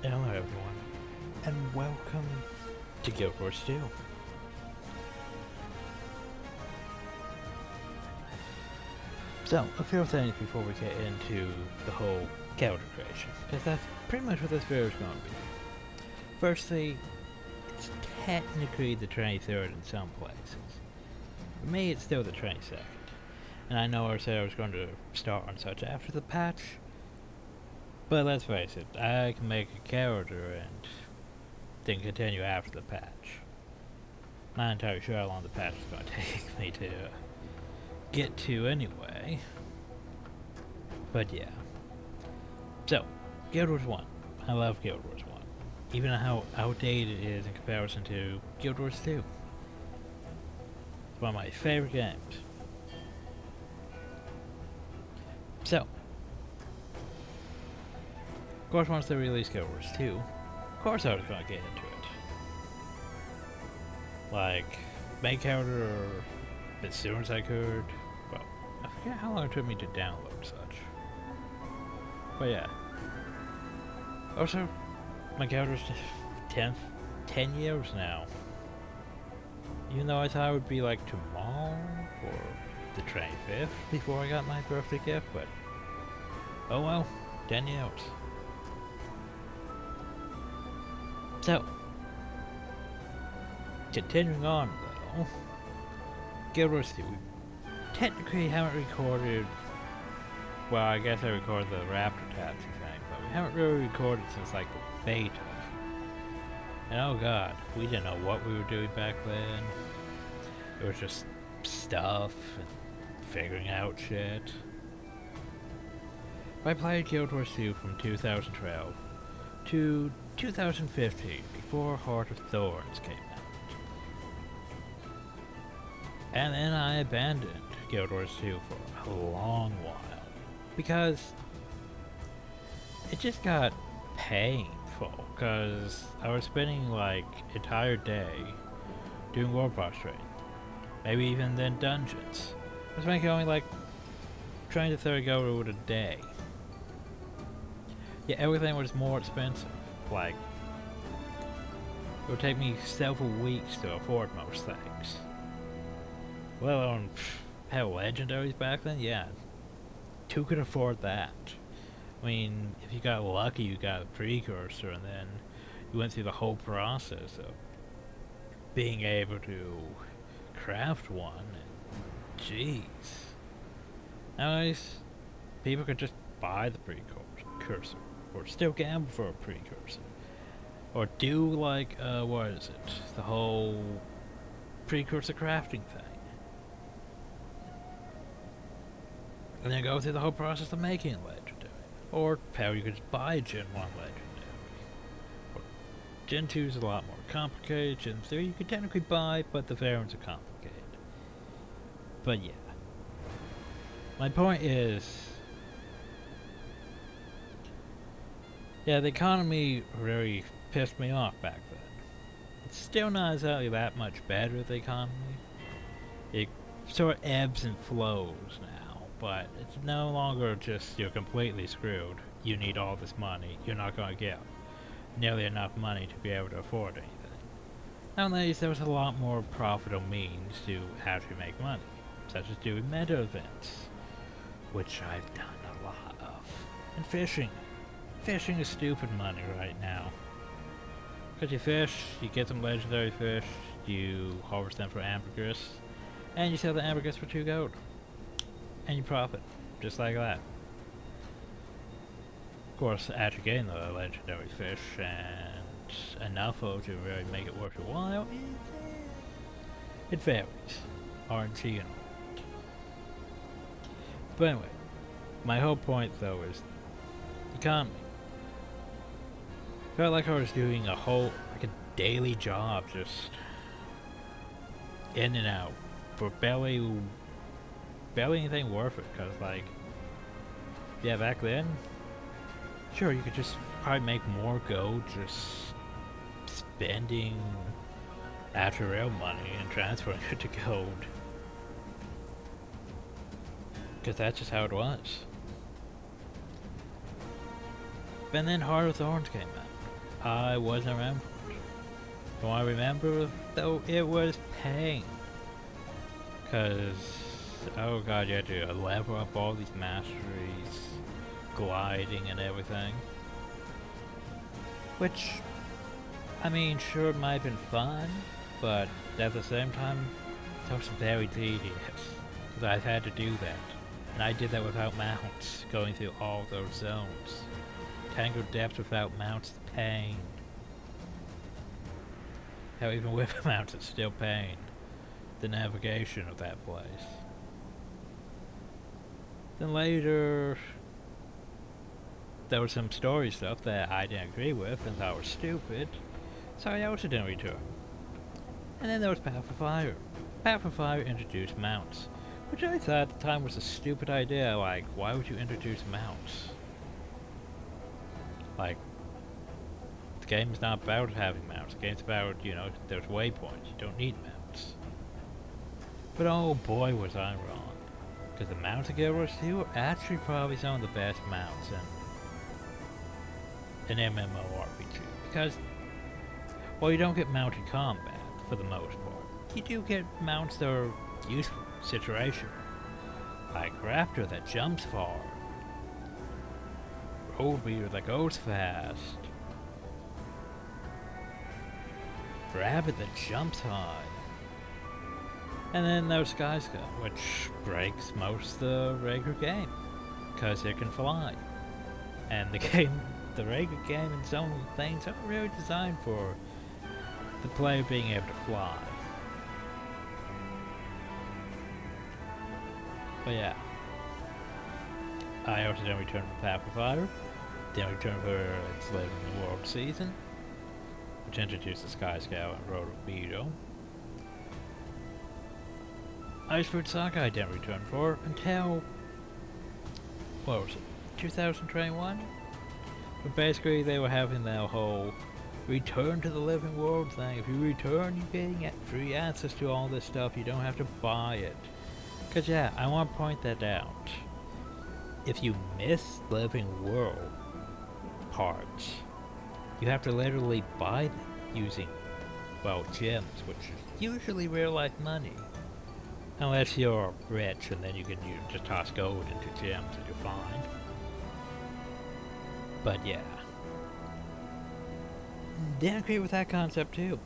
Hello everyone, and welcome to Guild Wars 2. So, a few things before we get into the whole character creation, because that's pretty much what this video is going to be. Firstly, it's technically the 23rd in some places. For me, it's still the 22nd. And I know I said I was going to start on such after the patch, but let's face it, I can make a character and then continue after the patch. Not entirely sure how long the patch is going to take me to get to anyway. But yeah. So, Guild Wars 1. I love Guild Wars 1. Even how outdated it is in comparison to Guild Wars 2. It's one of my favorite games. So, of course, once they released Guild Wars 2, of course I was going to get into it. Like, make character as soon as I could. Well, I forget how long it took me to download such. But yeah. Also, my character's 10 years now. Even though I thought it would be like tomorrow or the 25th before I got my birthday gift, but oh well, 10 years. So, continuing on though, Guild Wars 2, we technically haven't recorded, well I guess I recorded the Raptor Taxi thing, but we haven't really recorded since like the beta. And oh god, we didn't know what we were doing back then. It was just stuff and figuring out shit. I played Guild Wars 2 from 2012 to 2015, before Heart of Thorns came out. And then I abandoned Guild Wars 2 for a long while, because it just got painful, because I was spending like entire day doing Warboss training, maybe even then dungeons. I was making only like 20 to 30 gold a day. Yeah, everything was more expensive. Like, it would take me several weeks to afford most things. Let alone, hell, legendaries back then? Yeah. Who could afford that? I mean, if you got lucky, you got a precursor, and then you went through the whole process of being able to craft one. And jeez. Nowadays, people could just buy the precursor, or still gamble for a precursor, or do like, what is it? The whole precursor crafting thing. And then go through the whole process of making a legendary. Or hell, you could just buy Gen 1 legendary. Or Gen 2 is a lot more complicated. Gen 3 you could technically buy, but the variants are complicated. But yeah. My point is, yeah, the economy really pissed me off back then. It's still not exactly that much better, the economy. It sort of ebbs and flows now, but it's no longer just you're completely screwed. You need all this money. You're not going to get nearly enough money to be able to afford anything. Nowadays, there's a lot more profitable means to actually make money, such as doing meta events, which I've done a lot of, and fishing. Fishing is stupid money right now. Because you fish, you get some legendary fish, you harvest them for ambergris, and you sell the ambergris for 2 gold. And you profit, just like that. Of course, after getting the legendary fish and enough of to really make it worth your while, it varies. RNG and all. But anyway, my whole point though is economy. Felt like I was doing a whole, like a daily job, just in and out, for barely anything worth it, cause like, yeah, back then, sure, you could just probably make more gold just spending actual real money and transferring it to gold. Cause that's just how it was. And then Heart of Thorns came out. I wasn't around for it. But I remember, though, it was pain. Cause, oh god, you had to level up all these masteries, gliding and everything. Which, I mean, sure it might have been fun, but at the same time, it was very tedious. Because I've had to do that. And I did that without mounts, going through all those zones. Tangled depths without mounts is pain. Hell, even with mounts it's still pain. The navigation of that place. Then later, there was some story stuff that I didn't agree with and thought was stupid, so I also didn't return. And then there was Path of Fire. Path of Fire introduced mounts, which I thought at the time was a stupid idea. Like, why would you introduce mounts? Like, the game's not about having mounts. The game's about, you know, there's waypoints. You don't need mounts. But oh boy was I wrong. Because the mounts in Guild Wars 2 are actually probably some of the best mounts in MMORPG. Because, well, you don't get mounted combat for the most part. You do get mounts that are useful, situational. Like Raptor that jumps far. Road Beater that goes fast. Rabbit that jumps high. And then there's Skyscale, which breaks most of the regular game, because it can fly. And the game, the regular game and some things aren't really designed for the player being able to fly. But yeah. I also didn't return for Path of Fire. Didn't return for its Living in the World season, which introduced the Skyscale and Road of Beetle. Icefruit Saga I didn't return for until, what was it, 2021? But basically they were having that whole return to the living world thing. If you return, you're getting free access to all this stuff, you don't have to buy it. Cause yeah, I want to point that out. If you miss living world parts, you have to literally buy them using, well, gems, which is usually real life money. Unless you're rich and then you can just toss gold into gems and you're fine. But yeah. Didn't agree with that concept too.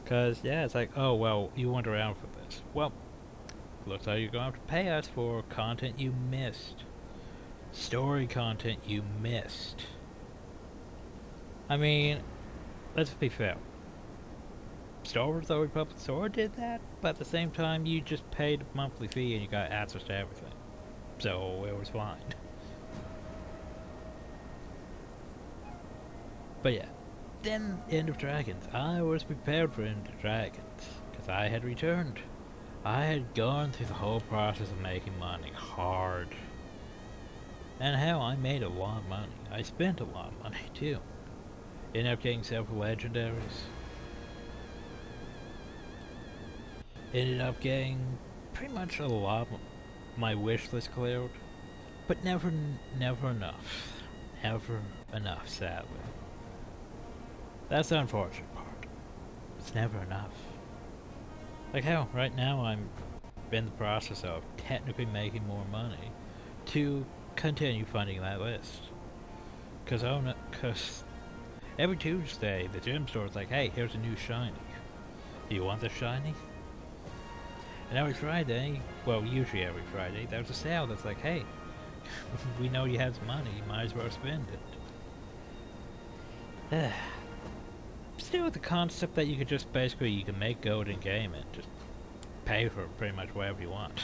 Cause yeah, it's like, oh well, you went around for this. Well, looks like you're gonna have to pay us for content you missed. Story content you missed. I mean, let's be fair. Star Wars The Old Republic Sword did that, but at the same time you just paid a monthly fee and you got access to everything. So it was fine. But yeah. Then End of Dragons. I was prepared for End of Dragons, because I had returned. I had gone through the whole process of making money hard. And hell, I made a lot of money. I spent a lot of money too. Ended up getting several legendaries. Ended up getting pretty much a lot of my wish list cleared. But never enough. Never enough, sadly. That's the unfortunate part. It's never enough. Like hell, right now I'm in the process of technically making more money to continue funding that list. Cause every Tuesday the gym store's like, hey, here's a new shiny. Do you want this shiny? And every Friday, well usually every Friday, there's a sale that's like, hey, we know you have some money, you might as well spend it. Still the concept that you could just basically, you can make gold in game and just pay for pretty much whatever you want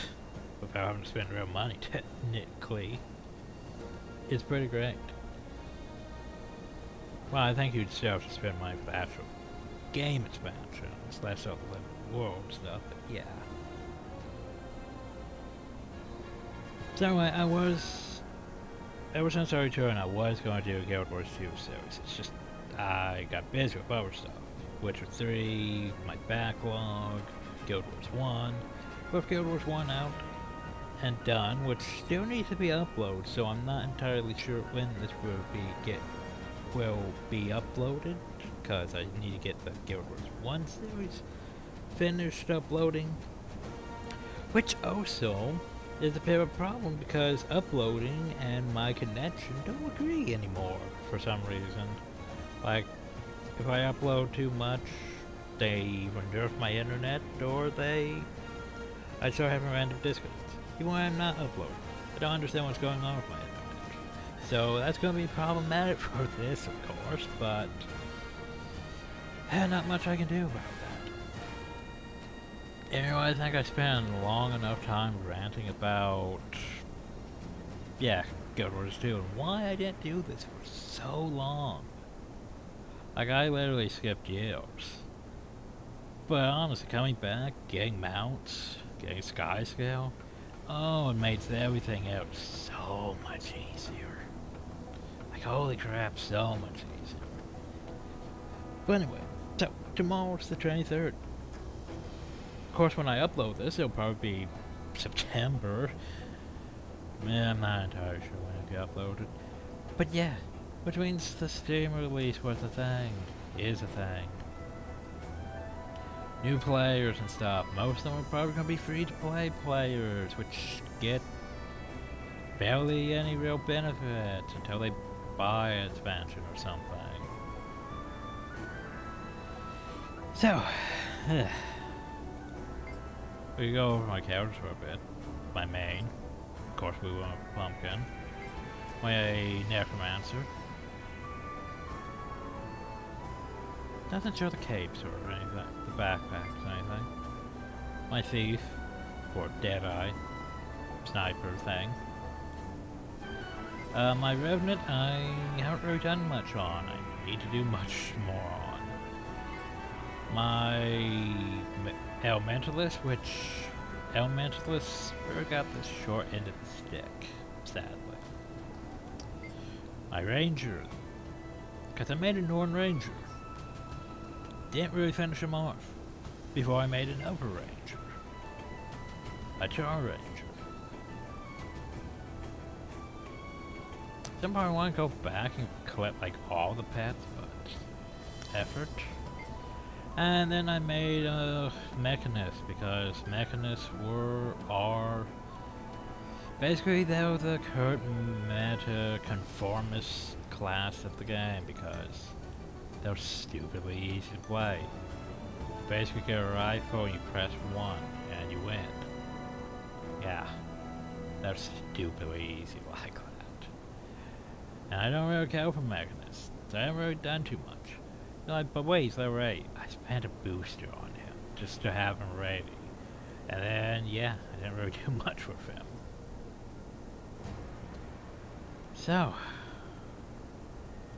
without having to spend real money technically is pretty great. Well, I think you'd still have to spend money for the actual game expansion, less of the world stuff, but yeah. So anyway, ever since I returned, I was going to do a Guild Wars 2 series. It's just, I got busy with other stuff. Witcher 3, my backlog, Guild Wars 1. With Guild Wars 1 out and done, which still needs to be uploaded, so I'm not entirely sure when this will be will be uploaded, because I need to get the Guild Wars 1 series finished uploading, which also is a bit of a problem because uploading and my connection don't agree anymore for some reason. Like, if I upload too much, they either nerf my internet or I start having random disconnects, even when I'm not uploading. I don't understand what's going on with my internet. So that's going to be problematic for this, of course, but not much I can do about that. Anyway, I think I spent a long enough time ranting about, Guild Wars 2 and why I didn't do this for so long. Like, I literally skipped years. But honestly, coming back, getting mounts, getting sky scale, oh, it makes everything else so much easier. Like, holy crap, so much easier. But anyway, so, tomorrow's the 23rd. Of course, when I upload this, it'll probably be September. Yeah, I'm not entirely sure when it'll get uploaded. But yeah, which means the Steam release was a thing. Is a thing. New players and stuff. Most of them are probably going to be free-to-play players, which get barely any real benefit until they buy an expansion or something. So, we go over my characters for a bit. My main, of course, we want a pumpkin. My Necromancer. Doesn't show the capes or anything, the backpacks or anything. My thief, or Deadeye, sniper thing. My Revenant, I haven't really done much on. I need to do much more on. My Elementalist, which Elementalists really got the short end of the stick, sadly. My Ranger, because I made a Norn Ranger. Didn't really finish him off before I made another Ranger. A Charr Ranger. Somehow I want to go back and collect like all the pets, but effort. And then I made a Mechanist because Mechanists are basically they're the current meta conformist class of the game because they're stupidly easy to play. Basically get a rifle, you press 1, and you win. Yeah, they're stupidly easy like that. And I don't really care for Mechanists. I haven't really done too much. Like, but wait, he's level 8. I spent a booster on him just to have him ready. And then, yeah, I didn't really do much with him. So,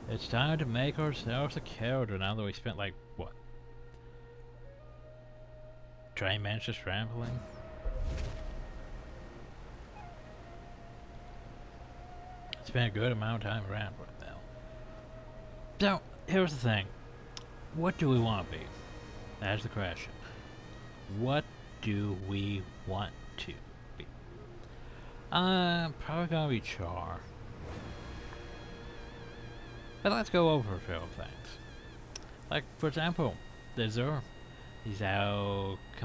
it's time to make ourselves a character now that we spent like, what? Train managed scrambling? Spent a good amount of time around right now. So, here's the thing. What do we want to be? That's the question. What do we want to be? Probably gonna be Charr. But let's go over a few things. Like, for example, there's Charr. He's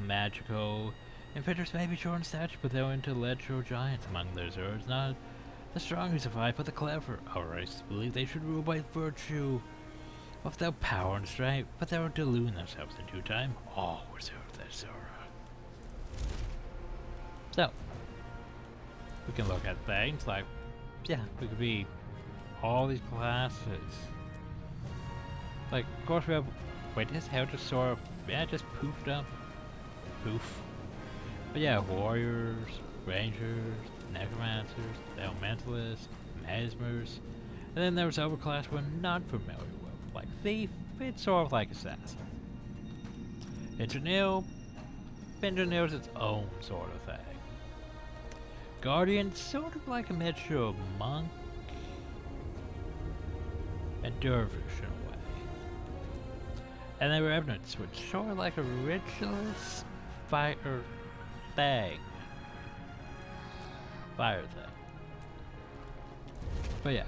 magical. Infantors may be short in stature, but they're intellectual giants among their Charrs. Not the strong who survive, but the clever. Our races believe they should rule by virtue of their power and strength, but they will delude themselves in due time. All reserve their Charr. So, we can look at things like, yeah, we could be all these classes. Like, of course we have, wait, his hair just sort of, just poofed up. Poof. But yeah, warriors, rangers, necromancers, elementalists, mesmers, and then there was other class we're not familiar with, like thief, it's sort of like assassin. Engineer's its own sort of thing. Guardian, sort of like a mixture of monk and dervish in a way. And they were Revenants, which sort of like a ritualist fighter thing. Fire thing. But yeah.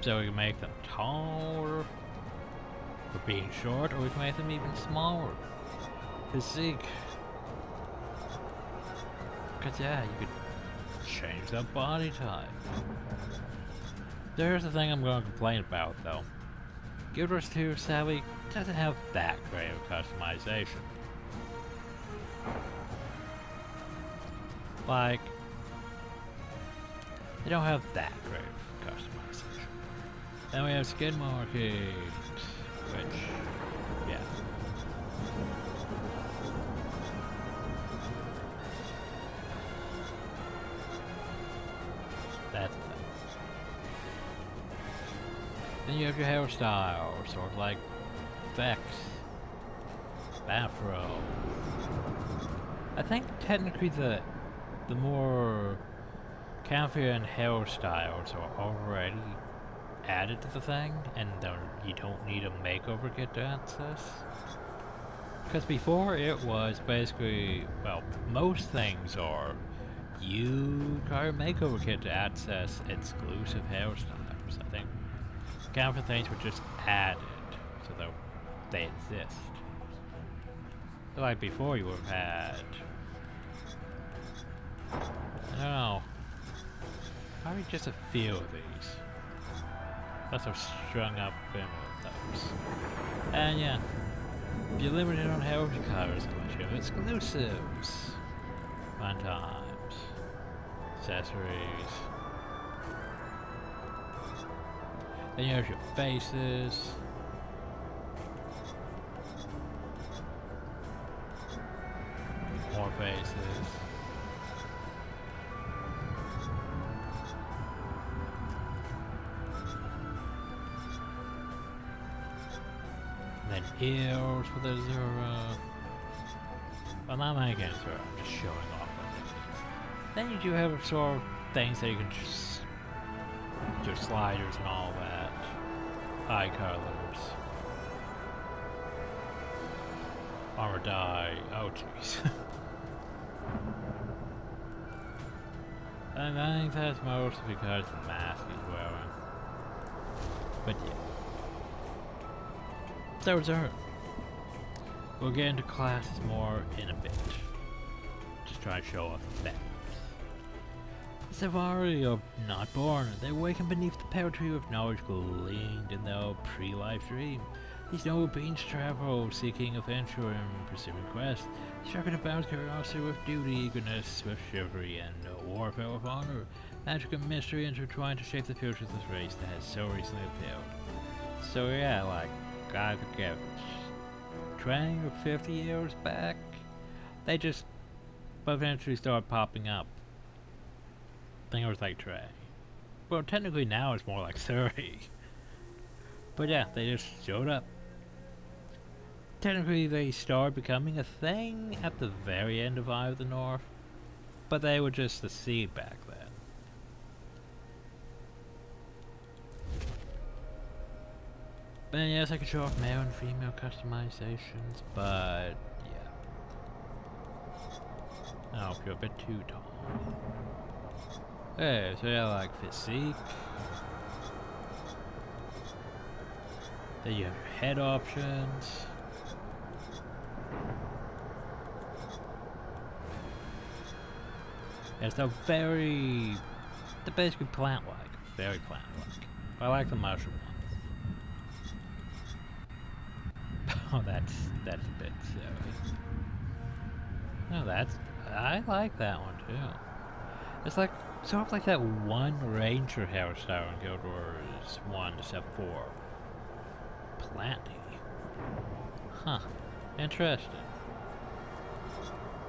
So we can make them taller for being short, or we can make them even smaller. Physique. Cause yeah, you could change their body type. There's the thing I'm going to complain about though. Guild Wars 2 sadly doesn't have that great of customization. Like, they don't have that great of customization. Then we have skin markings, which, yeah. That's the thing. Then you have your hairstyle, sort of like Vex, Afro. I think technically the more Camphian hairstyles are already added to the thing, and you don't need a makeover kit to access. Because before it was basically, well, most things are, you require a makeover kit to access exclusive hairstyles. I think Camphian things were just added so that they exist. So like before you would have had, I don't know, probably just a few of these. Lots of strung up in those. And yeah, if you're limited on hair colors, unless you have exclusives, fun times, accessories. Then you have your faces. More faces. Then ears for the zero. Well, not making it zero, I'm just showing off what it is. Then you do have sort of things that you can just, your sliders and all that. Eye colors. Armor die. Oh jeez. And I think that's mostly because the mask is wearing. But yeah. So it's her. We'll get into classes more in a bit. Just try to show off the best. The Savari are not born. They awaken beneath the pear tree with knowledge gleaned in their pre-life dream. These noble beings travel, seeking adventure and pursuing quest, striking a balance curiosity with duty, eagerness with chivalry, and warfare with honor. Magic and mystery intertwined to shape the future of this race that has so recently appeared. So yeah, like, I could get 20 or 50 years back, they just eventually started popping up. I think it was like Trey. Well, technically now it's more like 30. But yeah, they just showed up. Technically they started becoming a thing at the very end of Eye of the North, but they were just the seed back then. But yes, I could show off male and female customizations, but yeah. Oh, if you're a bit too tall. Hey, so yeah, like physique. Then you have your head options. It's a very, they're basically plant-like, very plant-like. I like the mushroom ones. Oh, that's a bit silly. No, I like that one too. It's like, sort of like that one ranger hairstyle in Guild Wars 1 to step 4. Planty. Huh. Interesting.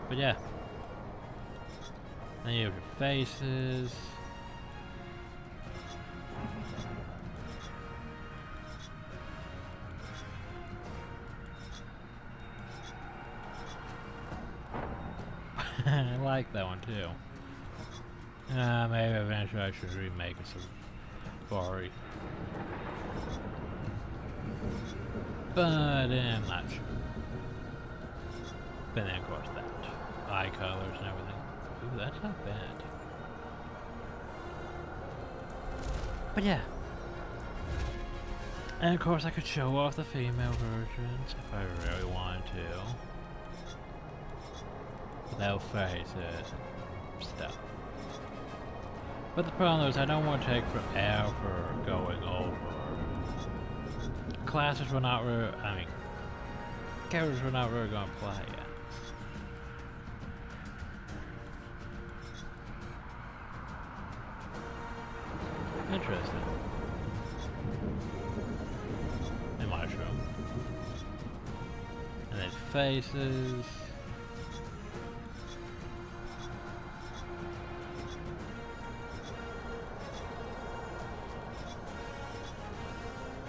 But yeah. Then you have your faces. I like that one too. Maybe eventually I should remake a Safari. But I'm not sure. But then of course that. Eye colors and everything. Ooh, that's not bad. But yeah. And of course I could show off the female versions if I really wanted to. Without faces and stuff. But the problem is I don't want to take forever going over. Classes were not really, characters were not really going to play yet. Interesting. And mushroom. And then faces.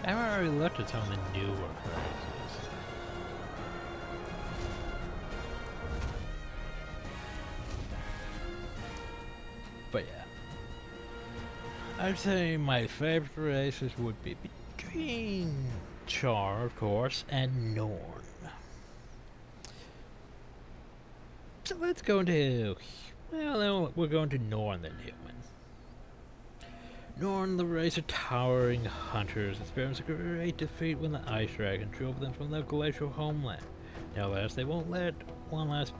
I haven't already looked at some of the newer phrases. But yeah. I'd say my favorite races would be between Charr, of course, and Norn. So let's go into... well, we're going to Norn then, human. Norn, the race of towering hunters, experienced a great defeat when the Ice Dragon drove them from their glacial homeland. Nevertheless, they won't let one last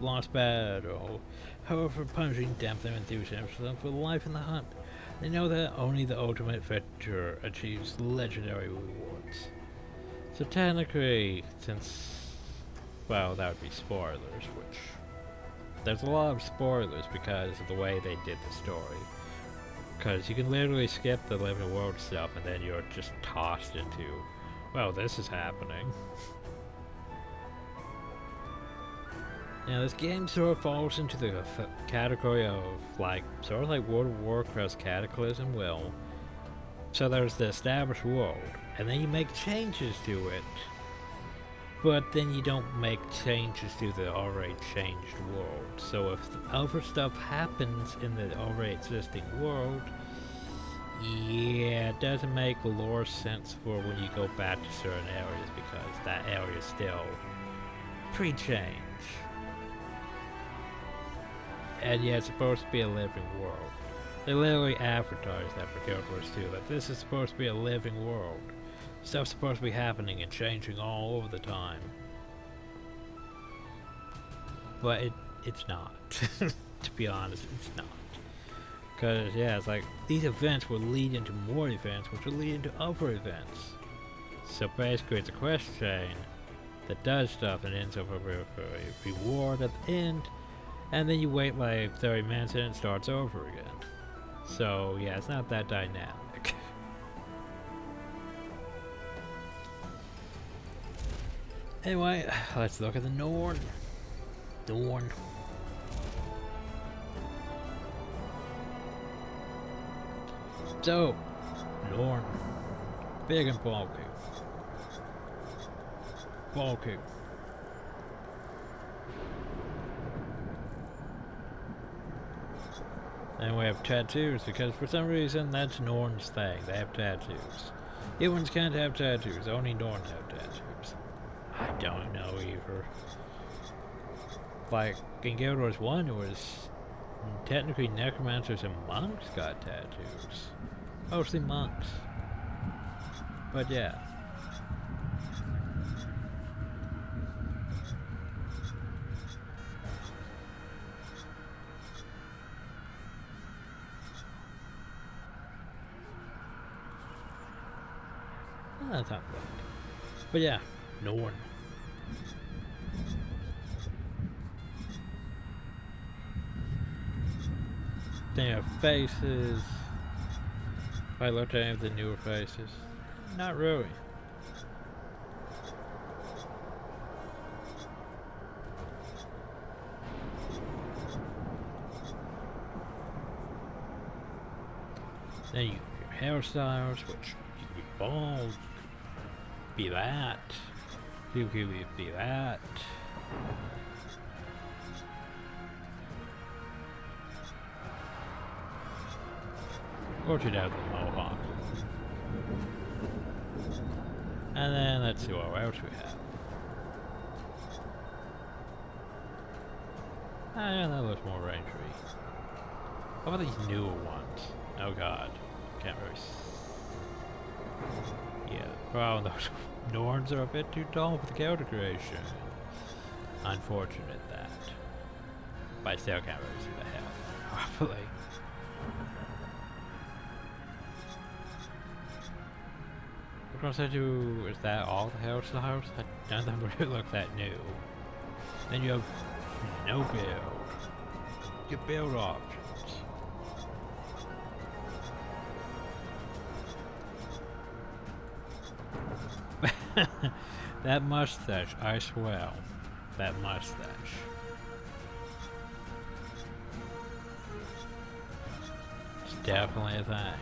lost battle, however punishing damp their enthusiasm for life in the hunt. They know that only the ultimate victor achieves legendary rewards. So technically, since, well, that would be spoilers, which, there's a lot of spoilers because of the way they did the story. Because you can literally skip the living world stuff and then you're just tossed into, well, this is happening. Now this game sort of falls into the category of like, sort of like World of Warcraft's Cataclysm. Well, so there's the established world, and then you make changes to it, but then you don't make changes to the already changed world. So if other stuff happens in the already existing world, yeah, it doesn't make lore sense for when you go back to certain areas because that area is still pre-change. And yeah, it's supposed to be a living world. They literally advertised that for Guild Wars 2, that this is supposed to be a living world. Stuff's supposed to be happening and changing all over the time. But it's not. To be honest, it's not. Because, yeah, it's like, these events will lead into more events, which will lead into other events. So basically, it's a quest chain that does stuff and ends up with a reward at the end. And then you wait like 30 minutes and it starts over again. So, yeah, it's not that dynamic. Anyway, let's look at the Norn. Norn. So, Norn. Big and bulky. Bulky. And we have tattoos, because for some reason that's Norn's thing. They have tattoos. Humans can't have tattoos, only Norn have tattoos. I don't know either. Like, in Guild Wars 1 it was technically Necromancers and monks got tattoos. Mostly monks. But yeah. That's not bad. But yeah, Norn. They have faces. If I looked at any of the newer faces, not really. Then you have your hairstyles, which you could be bald, be that, you could be that. Or you'd have the mohawk. And then let's see what else we have. Ah, yeah, that looks more rangery. How about these newer ones? Oh god, can't really Wow, those Norns are a bit too tall for the character creation. Unfortunate that. But I still can't really see the health properly. Of course, is that all the hairstyles? None of them really look that new. Then you have no build. Your build options. That mustache, I swear. That mustache. It's definitely a thing.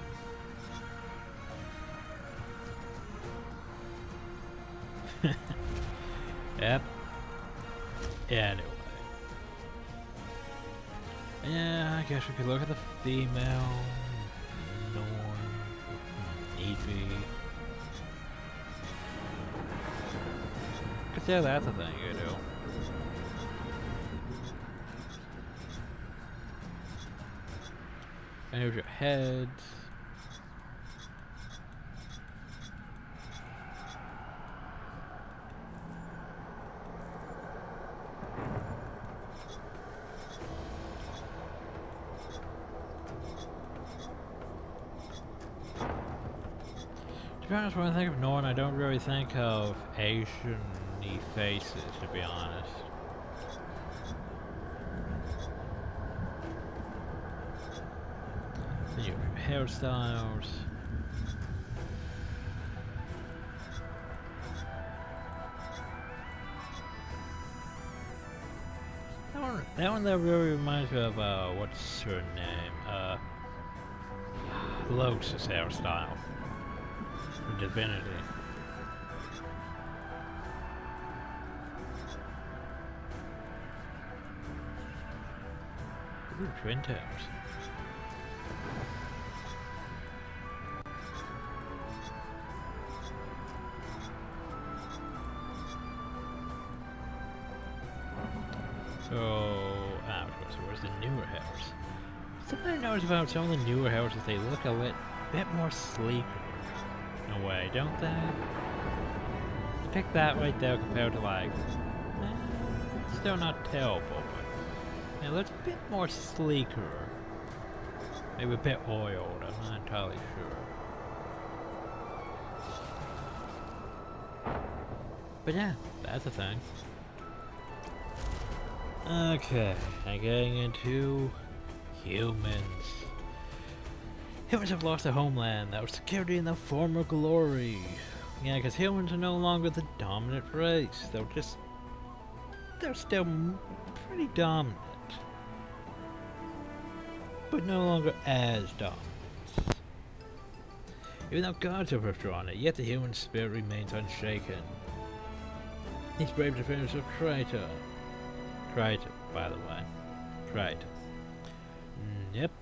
Yep. Anyway. Yeah, I guess we could look at the female Norn. Need be. Cause yeah, that's a thing you do. And here's your heads. To be honest, when I think of Norn, I don't really think of Asian-y faces, to be honest. Then you have your hairstyles. That one that really reminds me of, what's her name? Lotus' hairstyle. Divinity. Ooh, twin towers. So, where's the newer houses? Something I noticed about some of the newer houses, they look a bit more sleeker. In a way, don't they? Pick that right there compared to like, still not terrible, but it looks a bit more sleeker. Maybe a bit oiled, I'm not entirely sure. But yeah, that's a thing. Okay, and getting into humans. Humans have lost their homeland, their security, and their former glory. Yeah, because humans are no longer the dominant race. They're still pretty dominant. But no longer as dominant. Even though gods have withdrawn it, yet the human spirit remains unshaken. These brave defenders of Triton. Triton, by the way. Triton. Yep.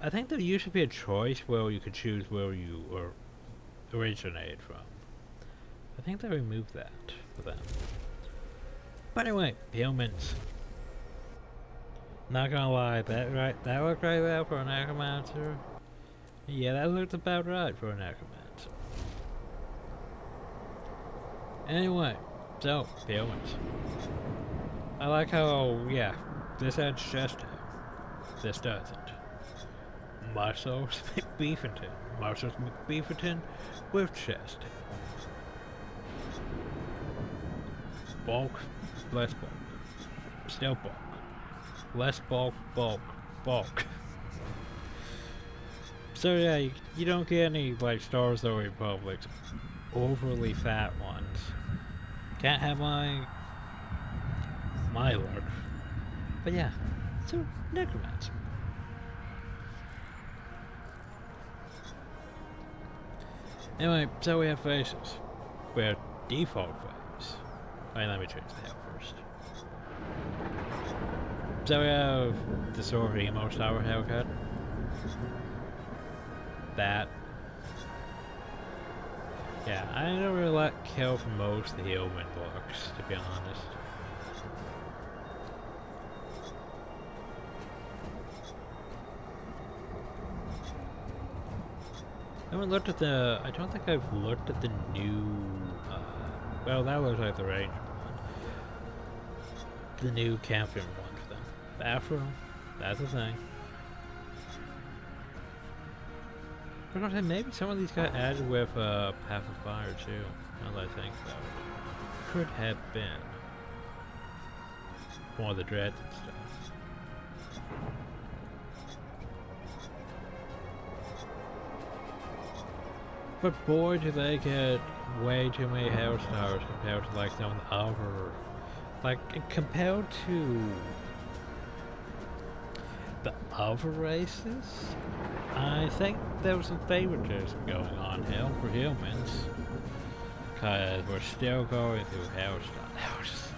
I think there used to be a choice where you could choose where you originated from. I think they removed that for them. But anyway, humans. Not gonna lie, that looked right there for a Necromancer. Yeah, that looked about right for a Necromancer. Anyway, so, humans. I like how, yeah, this had chest hair. This doesn't. Muscles McBeefinton. Muscles McBeefinton with chest hair. Bulk, less bulk. Still bulk. Less bulk, bulk, bulk. So yeah, you don't get any, like, Star Wars The Republic's overly fat ones. Can't have my look. But yeah, so Necromancer. Anyway, so we have faces. We have default face. Alright, let me change the hair first. So we have the sort of emo style haircut. That. Yeah, I don't really care for most of the human looks, to be honest. I haven't looked at the. I don't think I've looked at the new. Well, that looks like the range one. The new camping one for them. Bathroom. That's a thing. I was gonna say maybe some of these got added with Path of Fire too. Now that I think about it, could have been one of the dreads and stuff. But boy, do they get way too many house towers compared to like some of the other, like compared to the other races. I think there was some favoritism going on here for humans, because we're still going through house towers.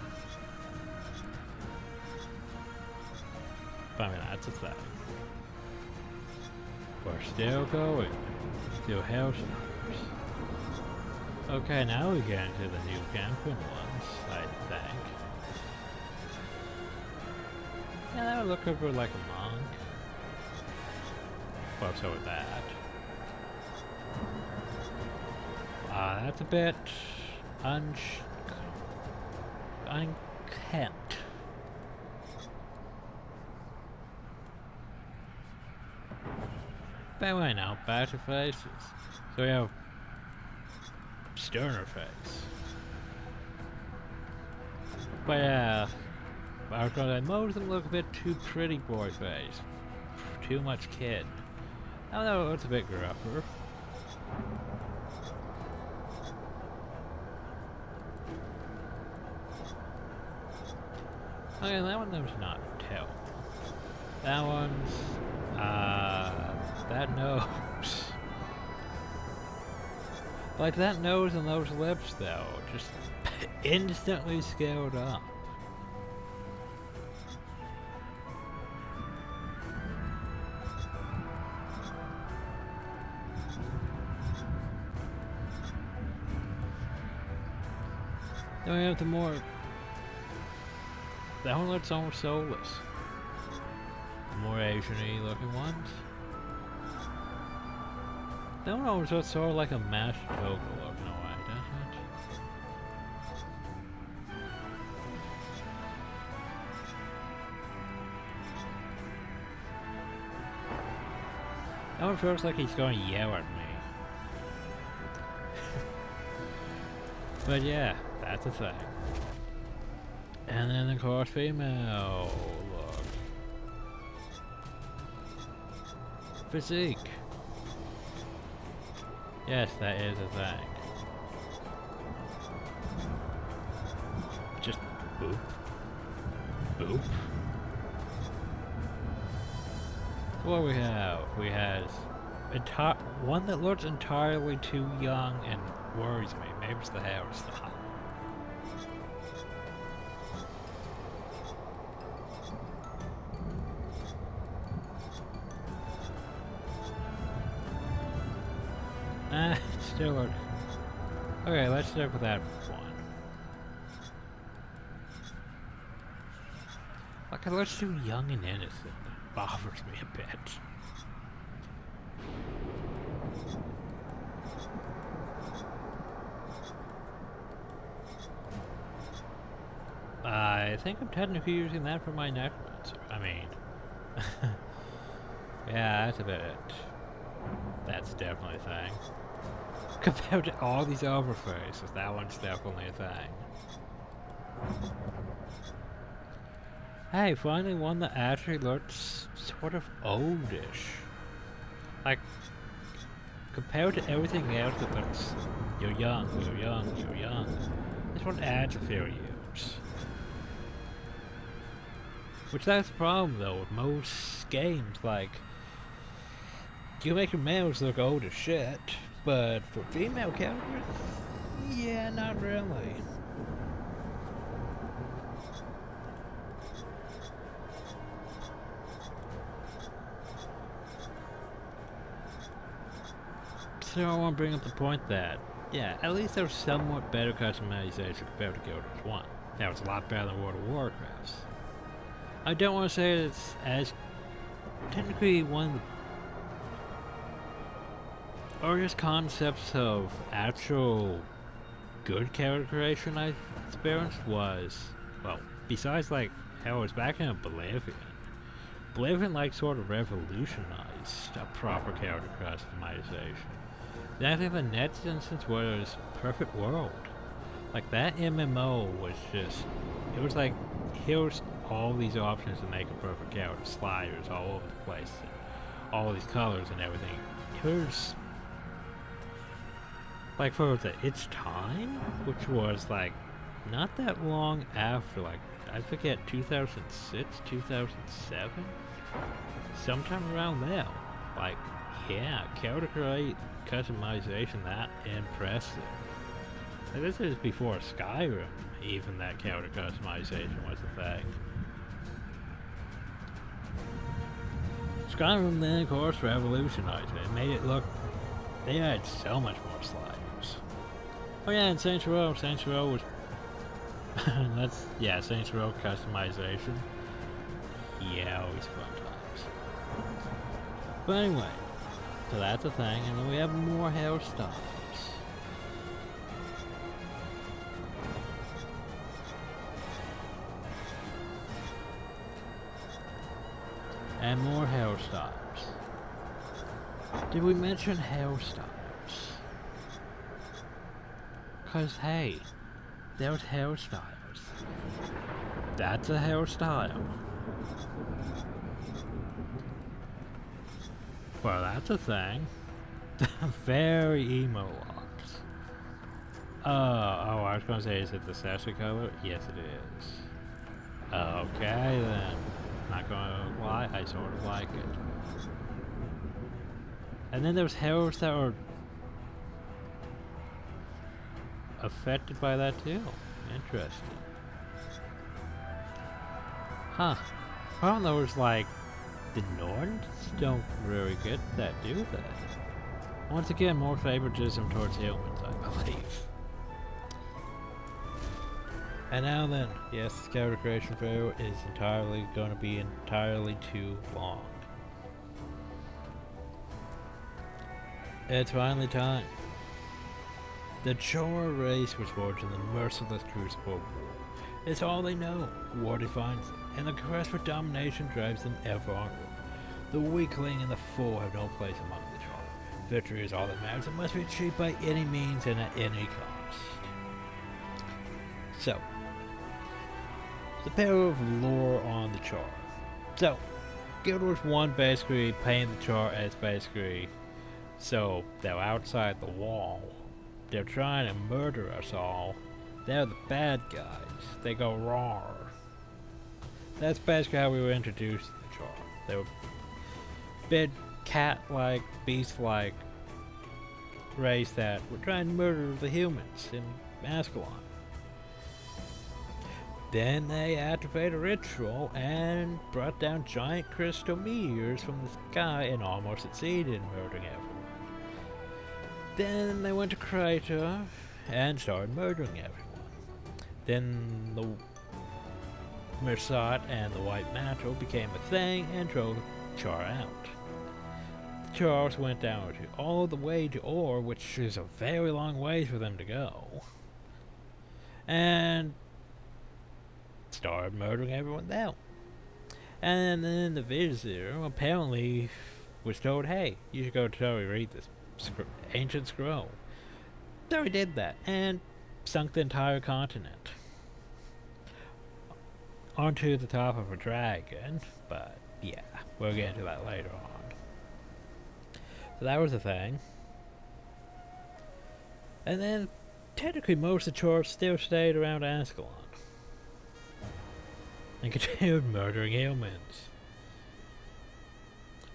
But I mean, that's a thing. We're still going through house towers. Okay, now we get into the new camping ones, I think. Yeah, that would look over like a monk. Well, so with that. That's a bit unkempt. But anyway, now back to faces. So we have sterner face. But yeah, I was gonna say most of them look a bit too pretty boy face. Too much kid. I don't know, it's a bit gruffer. Okay, that one was not terrible. That one's, that nose. Like that nose and those lips though, just instantly scaled up. Then we have the more... That one looks almost soulless. The more Asian-y looking ones. That one almost looks sort of like a mashed toga look in a way, doesn't it? That one feels like he's going to yell at me. But yeah, that's a thing. And then of course female look. Physique. Yes, that is a thing. Just boop. Boop. What we have? We have one that looks entirely too young and worries me. Maybe it's the hairstyle. Still look. Okay, let's stick with that one. Like, it looks too young and innocent. It bothers me a bit. I think I'm technically using that for my Necromancer. I mean... yeah, that's a bit... That's definitely a thing. Compared to all these other faces, that one's definitely a thing. Hey, finally one that actually looks sort of oldish. Like, compared to everything else that looks, you're young, you're young, you're young. This one adds a few years. Which that's the problem though with most games, like, you make your males look old as shit, but for female characters, yeah, not really. So I want to bring up the point that, yeah, at least there's somewhat better customization compared to Guild Wars 1. That was a lot better than World of Warcraft's. I don't want to say it's as technically one of the or just concepts of actual good character creation I experienced was, well, besides like how I was back in Oblivion like sort of revolutionized a proper character customization. Then I think the next instance was Perfect World. Like that MMO was just, it was like, here's all these options to make a perfect character, sliders all over the place, and all these colors and everything. Here's, like for its time, which was like not that long after, like I forget, 2006, 2007, sometime around there. Like, yeah, character customization that impressive. Like, this is before Skyrim, even that character customization was a thing. Skyrim then, of course, revolutionized it. It made it look, they had so much more sliders. Oh yeah, and Saints Row was, Saints Row customization. Yeah, always fun times. But anyway, so that's a thing, and then we have more hairstyles. And more hairstyles. Did we mention hairstyles? Cause hey, there's hairstyles. That's a hairstyle. Well, that's a thing. Very emo locks. I was gonna say, is it the Sasha color? Yes, it is. Okay then. Not gonna lie, I sort of like it. And then there's hairs that are affected by that too. Interesting. Huh. I don't know, it's like the Norns don't really get that, do they? Once again, more favoritism towards humans, I believe. And now then, yes, this character creation video is going to be entirely too long. It's finally time. The Charr race was forged in the merciless crucible of war. It's all they know. War defines them, and the quest for domination drives them ever onward. The weakling and the fool have no place among the Charr. Victory is all that matters and must be achieved by any means and at any cost. So, the power of lore on the Charr. So, Guild Wars 1 basically painted the Charr as basically, so they're outside the wall. They're trying to murder us all. They're the bad guys. They go raw. That's basically how we were introduced to the Charr. They were big cat-like, beast-like race that were trying to murder the humans in Ascalon. Then they activated a ritual and brought down giant crystal meteors from the sky and almost succeeded in murdering everyone. Then they went to Crater and started murdering everyone. Then the Mersat and the White Mantle became a thing and drove the Charr out. The Charrs went down all the way to Ore, which is a very long ways for them to go, and started murdering everyone there. And then the Visitor apparently was told, hey, you should go totally read this ancient scroll. So he did that and sunk the entire continent onto the top of a dragon, but yeah, we'll get into that later on. So that was the thing. And then technically most of the Charr still stayed around Ascalon and continued murdering humans.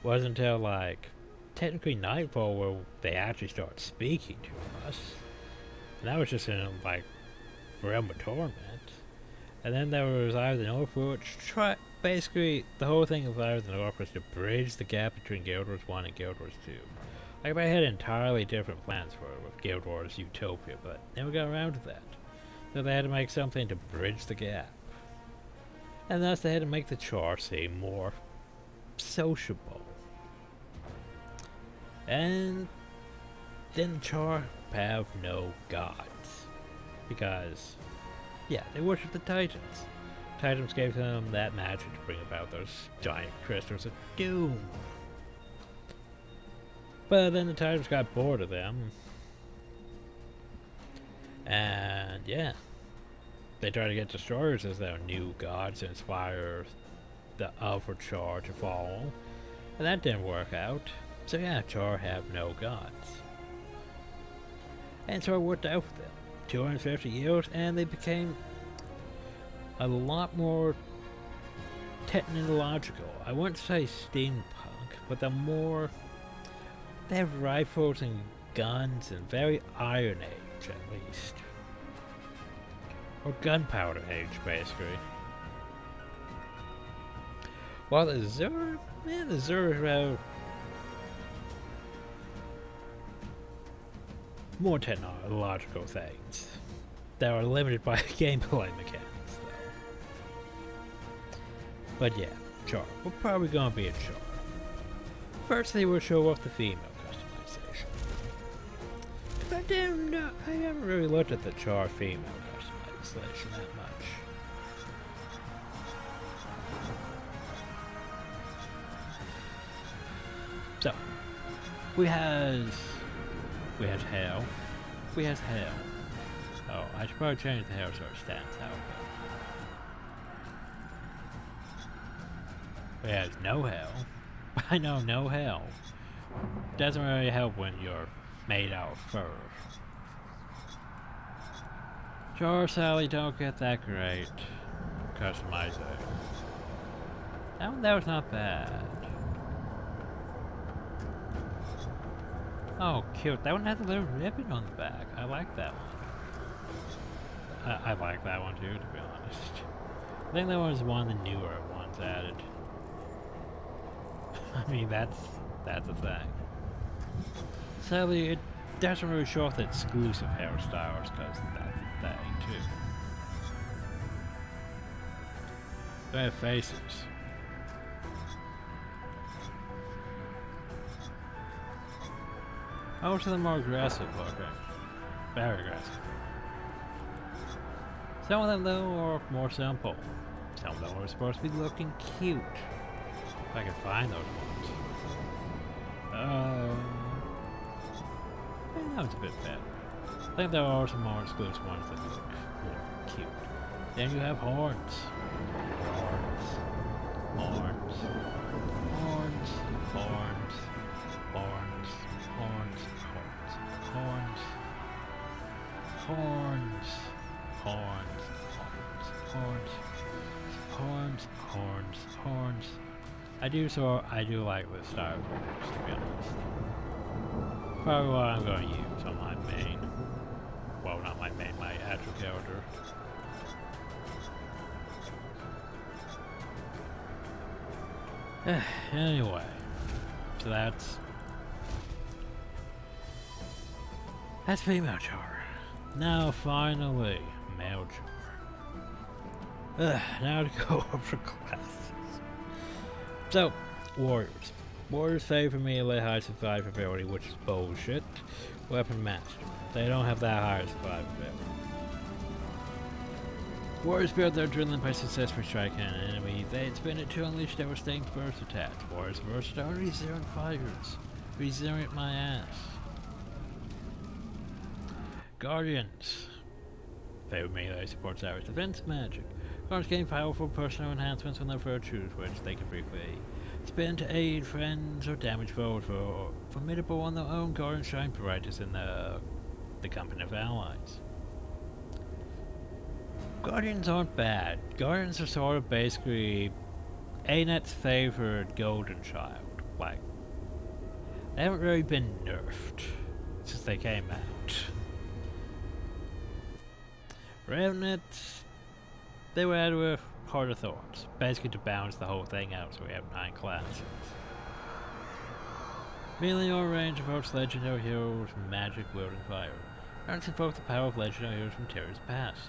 Wasn't until like technically Nightfall where they actually start speaking to us. And that was just in like Realm of Torment. And then there was Eye of the North, which basically the whole thing of Eye of the North was to bridge the gap between Guild Wars 1 and Guild Wars 2. Like they had entirely different plans for it with Guild Wars Utopia, but never got around to that. So they had to make something to bridge the gap. And thus they had to make the Charr seem more sociable. And then Charr have no gods. Because, yeah, they worship the Titans. Titans gave them that magic to bring about those giant crystals of doom. But then the Titans got bored of them. And yeah, they tried to get destroyers as their new gods to inspire the other Charr to follow. And that didn't work out. So yeah, Charr have no gods. And so it worked out for them. 250 years and they became a lot more technological. I wouldn't say steampunk, but they have rifles and guns and very Iron Age at least. Or Gunpowder Age basically. While the Xur have more technological things that are limited by gameplay mechanics, though. But yeah, Charr. We're probably gonna be a Charr. First, they will show off the female customization. I haven't really looked at the Charr female customization that much. So, we have hell. We have hell. Oh, I should probably change the hell so it stands out. We have no hell. I know, no hell. Doesn't really help when you're made out of fur. Sure, Sally, don't get that great. Customizing. That was not bad. Oh, cute. That one has a little ribbon on the back. I like that one. I like that one too, to be honest. I think that was one of the newer ones added. I mean, that's a thing. Sadly, it doesn't really show off the exclusive hairstyles, because that's a thing too. They have faces. Most of them are aggressive looking. Very aggressive. Some of them though are more simple. Some of them are supposed to be looking cute. If I can find those ones. I think that was a bit better. I think there are some more exclusive ones that look more cute. Then you have horns. Horns. Horns. Horns. Horns. Horns. Horns. Horns. Horns. Horns. Horns. Horns. Horns. Horns. I do like the style of horns, to be honest. Probably what I'm going to use on my main. Well, not my main, my actual character. Anyway, so that's female Charr. Now finally, male Charr. Now to go over classes. So, warriors. Warriors favor melee high survivability, which is bullshit. Weapon master. They don't have that high survivability. Warriors build their adrenaline by successfully striking an enemy. They spin it to unleash devastating burst attacks. Warriors versatile, resilient fighters. Resilient my ass. Guardians. Favor melee supports average defense magic. Guardians gain powerful personal enhancements when their virtues, which they can briefly spend to aid friends or damage foes for formidable on their own. Guardians shine brightest in the company of allies. Guardians aren't bad. Guardians are sort of basically ArenaNet's favored golden child. Like, they haven't really been nerfed since they came out. ArenaNet, they were added with harder thoughts, basically to balance the whole thing out, so we have 9 classes. Melee or range invokes legendary heroes from magic wielding fire. Guardians invoke the power of legendary heroes from Terra's past.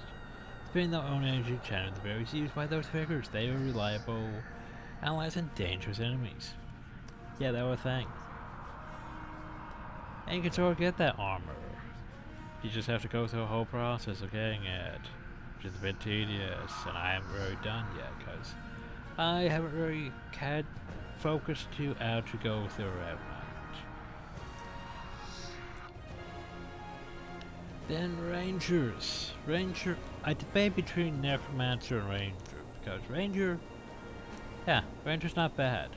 Spinning their own energy channel the berries used by those figures. They are reliable allies and dangerous enemies. Yeah, that was a thing. And you can sort of get that armor. You just have to go through a whole process of getting it, which is a bit tedious, and I haven't really done yet, because I haven't really had focus to actually go through ArenaNet. Then Rangers. I debate between Necromancer and Ranger, because Ranger's not bad.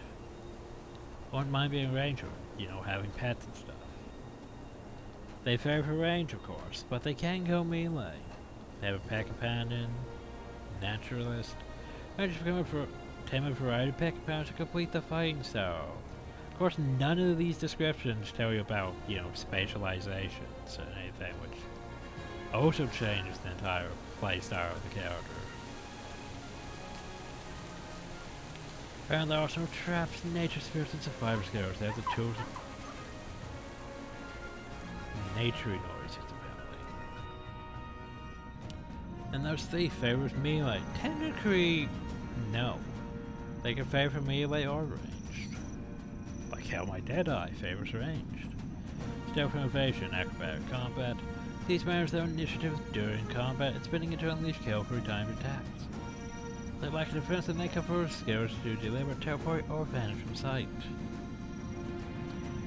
Wouldn't mind being Ranger, you know, having pets and stuff. They favor range, of course, but they can go melee. They have a pack companion, naturalist. Rangers become a variety of pack companions to complete the fighting style. Of course, none of these descriptions tell you about, you know, specializations and anything, which also changes the entire playstyle of the character. And there are also traps, nature spirits, and survivor skills. They have the tools of nature noise its ability. And those thief favors melee. Technically, no. They can favor melee or ranged. Like how my Deadeye favors ranged. Stealth and evasion, acrobatic combat. These manage their initiative during combat and spinning it to unleash kill for timed attacks. They lack a defense and they confer skills to deliver, teleport, or vanish from sight.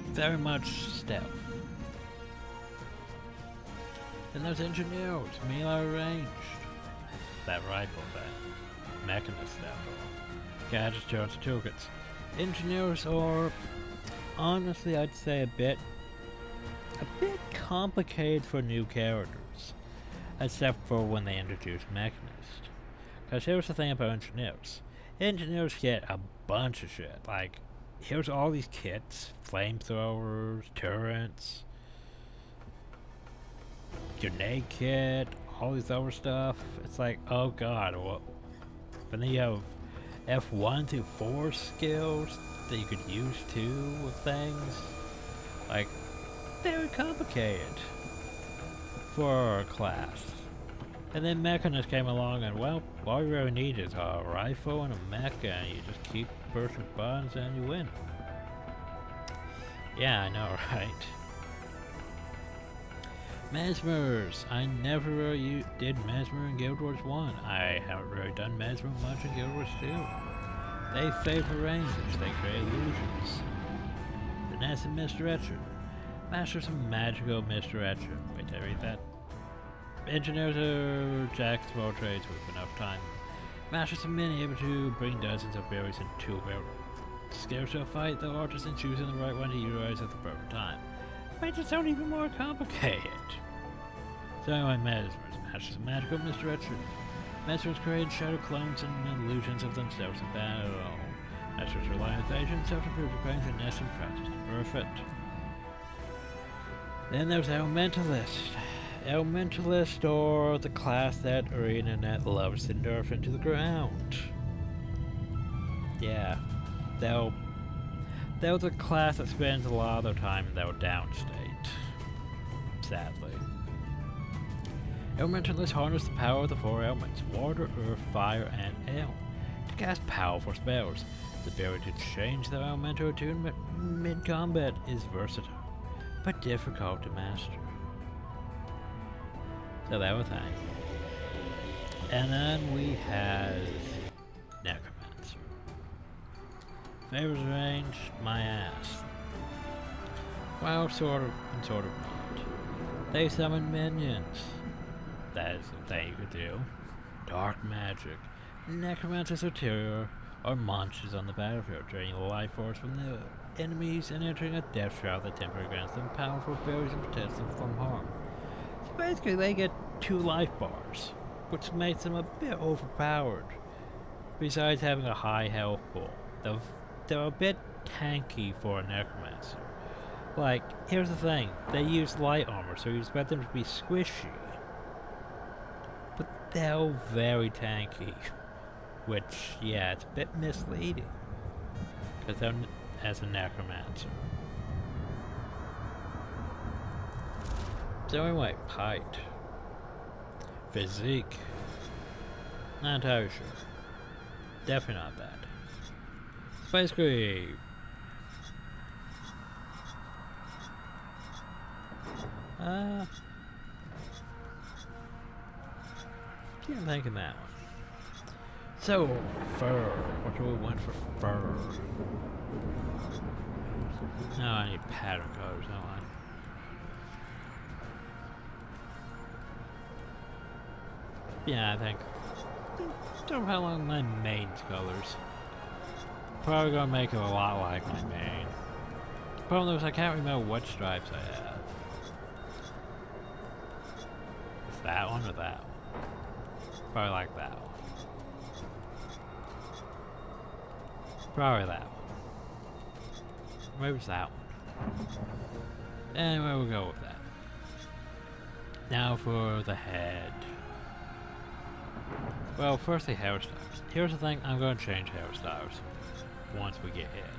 Very much stealth. And those engineers, melee ranged. That rifle, that mechanist stuff, gadgets, turrets, toolkits. Engineers are, honestly, I'd say a bit complicated for new characters, except for when they introduce mechanists. Because here's the thing about engineers. Engineers get a bunch of shit. Like, here's all these kits, flamethrowers, turrets, grenade kit, all this other stuff. It's like, oh god, what? But then you have F1 through 4 skills that you could use too with things. Like, very complicated for a class. And then mechanists came along and, well, all you really need is a rifle and a mecha, and you just keep pushing buttons and you win. Yeah, I know, right? Mesmers. I never really did Mesmer in Guild Wars 1. I haven't really done Mesmer much in Guild Wars 2. They favor rangers, they create illusions. Finesse and misdirection. Masters of magical misdirection. Wait, did I read that? Engineers are jacks of all trades with enough time. Masters of many, able to bring dozens of berries into a barrel. Scared to a fight, the artisan choosing the right one to utilize at the perfect time. Makes it sound even more complicated. So anyway, Masters of magical misdirection. Masters create shadow clones and illusions of themselves in battle. Masters rely on evasion, self-improved strength, and nest and practice. Perfect. Then there's Elementalist. Elementalist, or the class that ArenaNet loves to nerf into the ground. Yeah, they're the class that spends a lot of their time in their downstate. Sadly. Elementalists harness the power of the 4 elements, water, earth, fire, and air, to cast powerful spells. The ability to change their elemental attunement mid-combat is versatile, but difficult to master. So that was that. And then we have Necromancer. Favors range, my ass. Well, sort of and sort of not. They summon minions. That is the thing you could do. Dark magic. Necromancer Soterior are monsters on the battlefield, draining the life force from the enemies and entering a death shroud that temporarily grants them powerful abilities and protects them from harm. So basically they get 2 life bars, which makes them a bit overpowered. Besides having a high health pool, they're a bit tanky for a Necromancer. Like, here's the thing, they use light armor, so you expect them to be squishy. But they're very tanky, which, yeah, it's a bit misleading, because they're as a Necromancer. So anyway, height. Physique. Not entirely sure. Definitely not bad. It's basically Yeah, I'm thinking that one. So, fur. What do we want for fur? No, I need pattern colors, don't I? Yeah, I think don't know how long my main's colors. Probably gonna make it a lot like my main. Problem is I can't remember what stripes I have. It's that one or that one? Probably like that one. Probably that one. Maybe it's that one. Anyway, we'll go with that. Now for the head. Well, first the hairstyles. Here's the thing, I'm going to change hairstyles once we get in.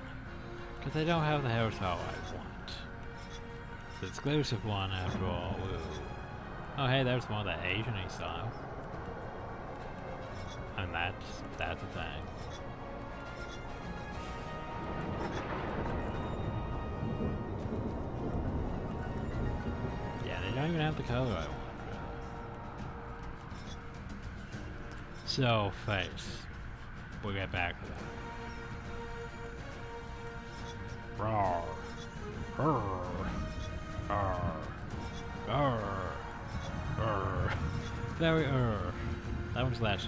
Because they don't have the hairstyle I want. The exclusive one after all. Ooh. Oh hey, there's more of that Asian-y style. And that's a thing. Yeah, they don't even have the color I want. So, face. We'll get back to that. Roar. Roar. Roar. Roar. Roar. Very That one's less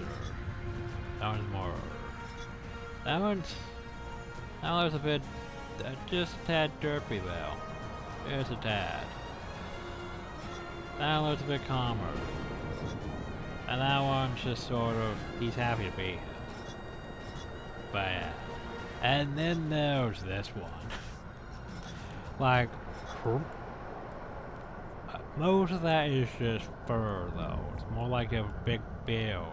That one's more That one's a bit, just a tad derpy though. Just a tad. That one looks a bit calmer. And that one's just sort of, he's happy to be here. But yeah. And then there's this one. Like, most of that is just fur though. It's more like a big build.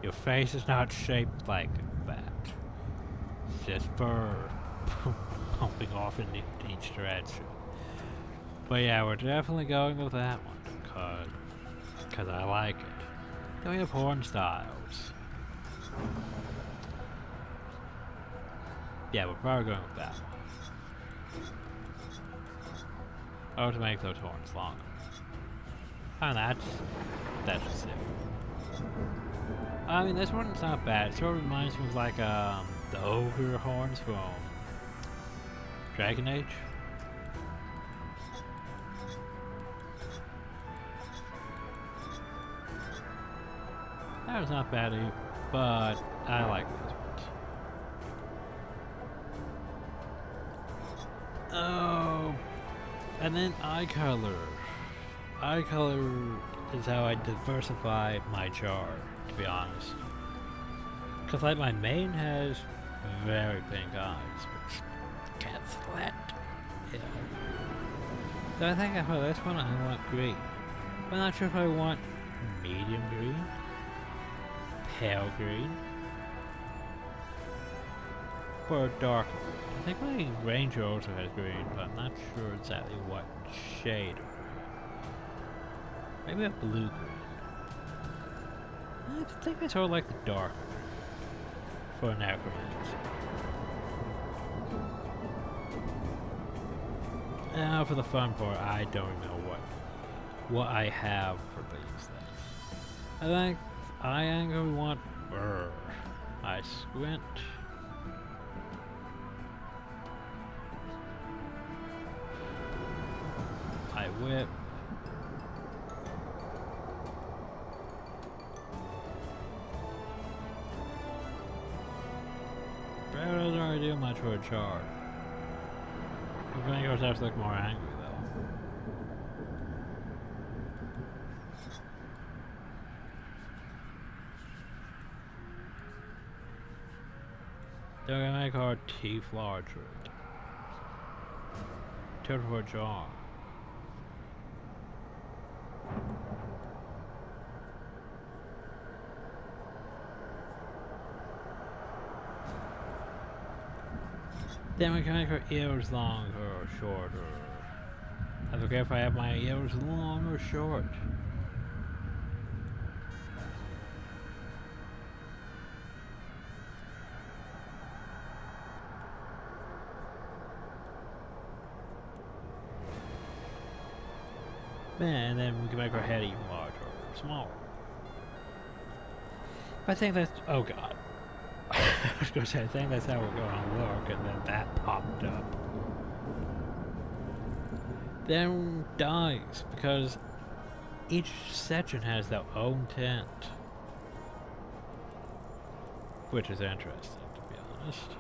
Your face is not shaped like that. It's just fur pumping off in each direction. But yeah, we're definitely going with that one because I like it. Then we have horn styles. Yeah, we're probably going with that one. Oh, to make those horns longer. And that's just it. I mean, this one's not bad. It sort of reminds me of like the ogre horns from Dragon Age. That was not bad either, but I like these ones. Oh, and then eye color. Eye color is how I diversify my Charr, to be honest. Because like my main has very pink eyes, which can't stand. Yeah. So I think for this one I want green. I'm not sure if I want medium green, pale green, or darker green. I think my ranger also has green, but I'm not sure exactly what shade. Maybe a blue green. I think I sort of like the darker green for a Necromancer. Now for the fun part, I don't know what I have for these things. I think eye angle we want burr. I squint. I whip. That doesn't really do much for a Charr. The fingers have to look more angry though. They're gonna make our teeth larger. Tilt for a jaw. Then we can make our ears longer or shorter. I forget if I have my ears long or short. and then we can make our head even larger or smaller. I think that's, oh god. I was gonna say, I think that's how we're gonna look, and then that popped up. Then dies, because each section has their own tent. Which is interesting, to be honest.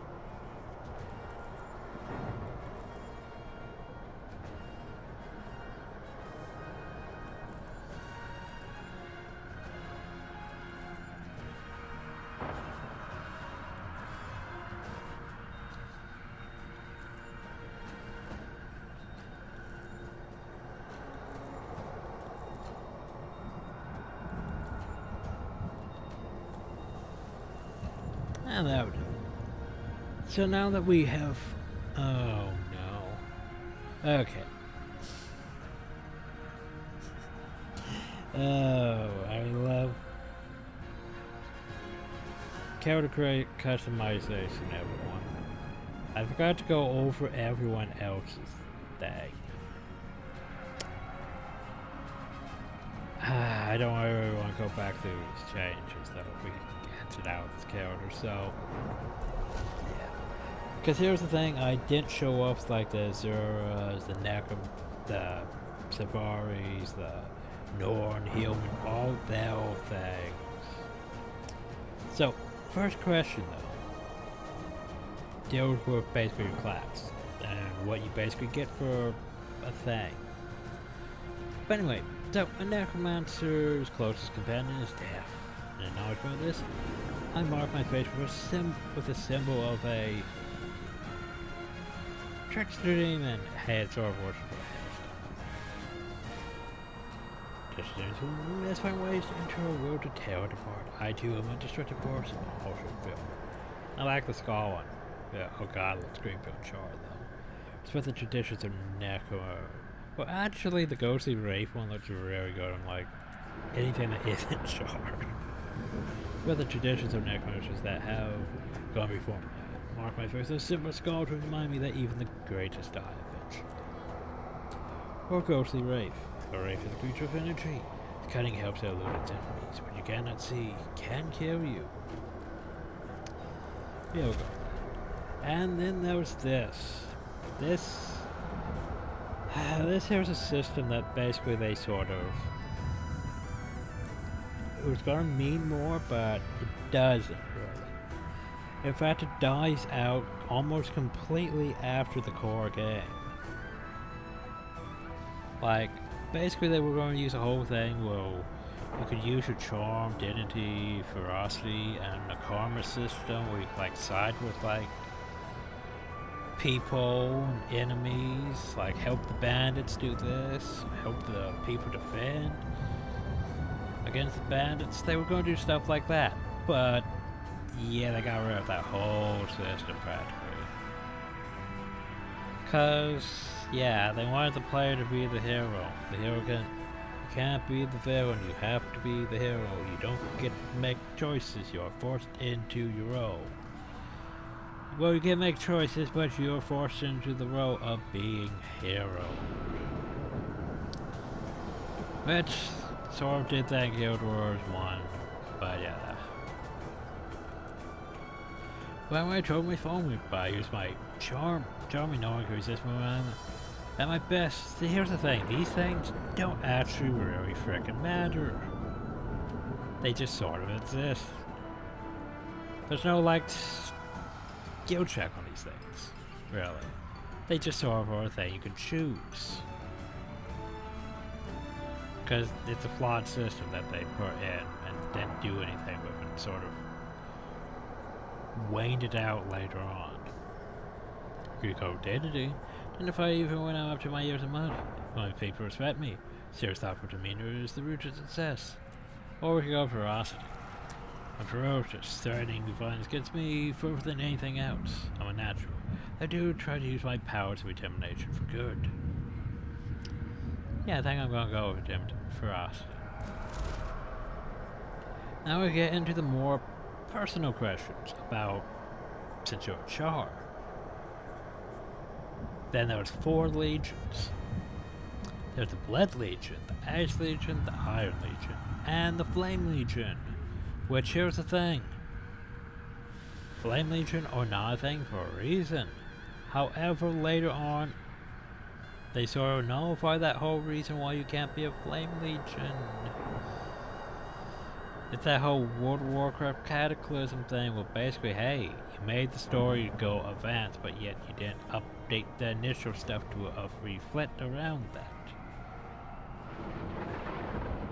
And that would do. So now that we have... Oh no. Okay. Oh, I love... Character customization, everyone. I forgot to go over everyone else's thing. I don't really want to go back through these changes though. We it out this character, so yeah. Because here's the thing, I didn't show off like the Azuras, the Savaris, the Norn, Human, all their things. So, first question though. Deals with basically your class, and what you basically get for a thing. But anyway, so a Necromancer's closest companion is death. And knowledge about this, I mark my face with a symbol of a trickster demon head sort of worshipful hairstyle. Just students let's find ways to enter a world to tear it apart. I too am a destructive force in the whole film. I like the skull one. Yeah, oh god, it looks great on Charr though. It's with the traditions of Necromancer. Well, actually, the ghostly wraith one looks really good on like anything that isn't Charr. With the traditions of Necromancers that have gone before me. I mark my face with a simple skull to remind me that even the greatest die eventually. Or ghostly wraith. A wraith is a creature of energy. Its cunning helps to elude its enemies. When you cannot see, can kill you. Yeah, we'll go with that. And then there was this. This here's a system that basically they sort of... It was gonna mean more, but it doesn't really. In fact, it dies out almost completely after the core game. Like, basically they were going to use the whole thing, well, you could use your charm, dignity, ferocity, and a karma system where you could, like, side with, like, people and enemies, like, help the bandits do this, help the people defend against the bandits. They were going to do stuff like that, but yeah, they got rid of that whole system practically. Cause yeah, they wanted the player to be the hero. The hero can't be the villain. You have to be the hero. You don't get to make choices. You're forced into your role. Well, you can make choices, but you're forced into the role of being hero. Which sort of did that Guild Wars 1, but yeah. Well, I told my phone I use my charming knowing to resist my at my best. See, here's the thing, these things don't actually really frickin' matter. They just sort of exist. There's no, like, skill check on these things, really. They just sort of are a thing you can choose. Because it's a flawed system that they put in and didn't do anything with it, sort of waned it out later on. Greek identity. And if I even went out up to my ears in money, when people respect me, serious thoughtful demeanor is the root of success. Or we could go ferocity. I'm ferocious, threatening violence gets me further than anything else. I'm a natural. I do try to use my powers of determination for good. Yeah, I think I'm gonna go with ferocity. Now we get into the more personal questions about since you're a Charr. Then there was 4 legions. There's the Blood Legion, the Ash Legion, the Iron Legion, and the Flame Legion. Which, here's the thing. Flame Legion are not a thing for a reason. However, later on, they sort of nullify that whole reason why you can't be a Flame Legion. It's that whole World of Warcraft Cataclysm thing. Well, basically, hey, you made the story go advance, but yet you didn't update the initial stuff to reflect around that.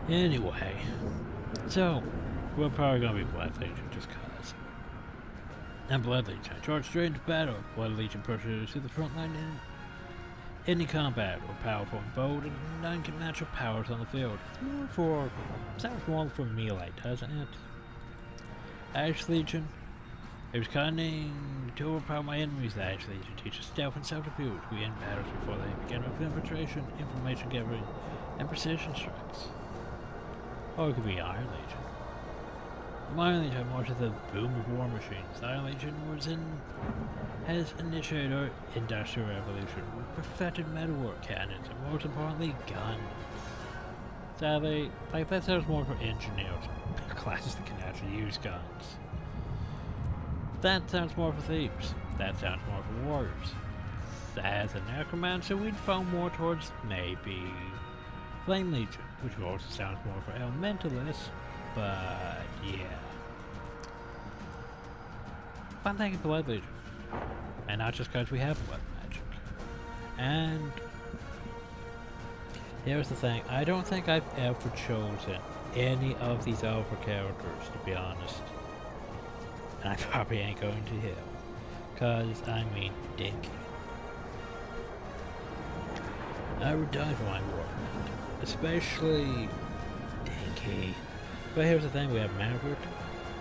Anyway, so we're probably gonna be Blood Legion just cause. And Blood Legion, charge straight into battle. Blood Legion pushes to the front line in any combat, or powerful and bold, and none can match your powers on the field. Sounds more for melee, doesn't it? Ash Legion. It was cunning to overpower my enemies. The Ash Legion teaches stealth and subterfuge. We end battles before they begin with infiltration, information gathering, and precision strikes. Or it could be Iron Legion. The Iron Legion marches the boom of war machines. The Iron Legion has initiated our industrial revolution with perfected metalwork cannons and most importantly, guns. Sadly, that sounds more for engineers, classes that can actually use guns. That sounds more for thieves. That sounds more for warriors. As a Necromancer, we'd fall more towards maybe Flame Legion, which also sounds more for elementalists, but yeah. I'm thinking Blood Legion. And not just because we have blood magic. And here's the thing, I don't think I've ever chosen any of these alpha characters, to be honest. And I probably ain't going to hell. Cause I mean dinky. I would die for my war. Especially dinky. But here's the thing, we have Maverick.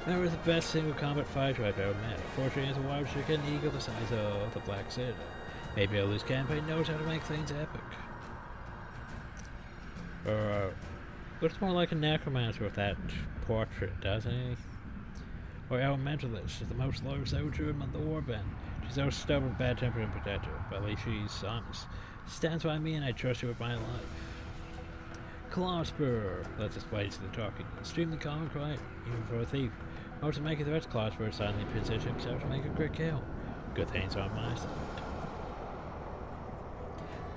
Maverick is the best single combat fighter I've ever met. Unfortunately, as a wild chicken eagle the size of the Black Citadel. Maybe a loose campaign knows how to make things epic. Or, looks more like a Necromancer with that portrait, doesn't he? Or Elementalist is the most loyal soldier among the warband. She's always stubborn, bad-tempered, and protective, but at least she's honest. She stands by me and I trust her with my life. Clawspur lets us play to the talking. Extremely calm and quiet, even for a thief. Most of making threats, Clawspur silently positions himself to make a quick kill. Good things on my side.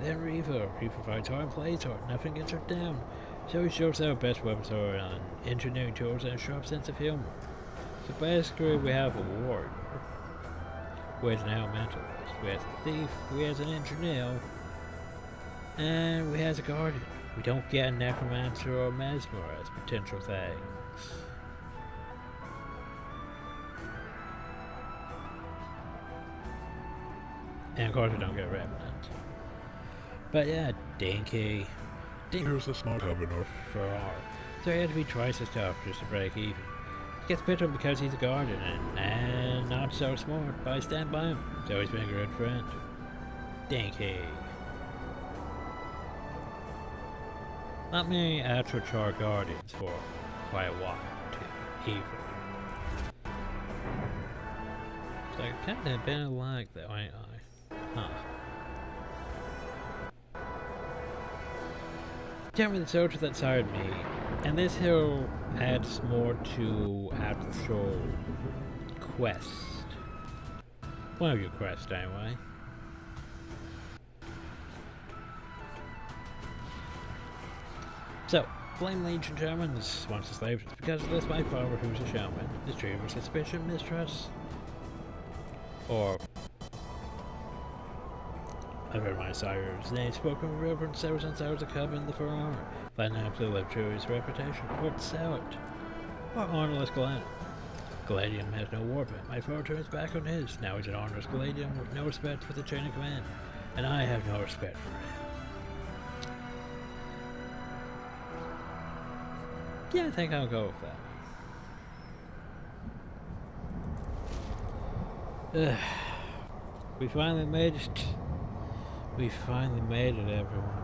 Then Reaver. Reaver fights hard and plays hard. Nothing gets her down. So he shows our best weapons are on engineering tools and a sharp sense of humor. So basically we have a warrior. Who has an elementalist. We have a thief. We have an engineer. And we have a guardian. We don't get a Necromancer or a Mesmer as potential things. And of course we don't get a Revenant. But yeah, Dinky. Here's the smart governor. For R. So he had to be twice as tough just to break even. He gets picked on because he's a guardian and not so smart, but I stand by him. He's always been a good friend. Dinky. Not many actual Charr guardians for quite a while, too, either. So I kinda have been like that, ain't I? Huh. Generally the soldier that sired me, and this hill adds more to actual quest. One of your quests, anyway. So, Flame Legion Shamans wants to slave. It's because of this my father, who's a shaman, is treated with suspicion, mistrust, or I've heard my sire's name spoken with reverence ever since I was a cub in the Ferrari. Planning to live true to his reputation, or to sell it. Or honorless Glenn. Galadium has no warband. My father turns back on his. Now he's an honorless Galadium with no respect for the chain of command. And I have no respect for him. Yeah, I think I'll go with that. We finally made it. We finally made it, everyone.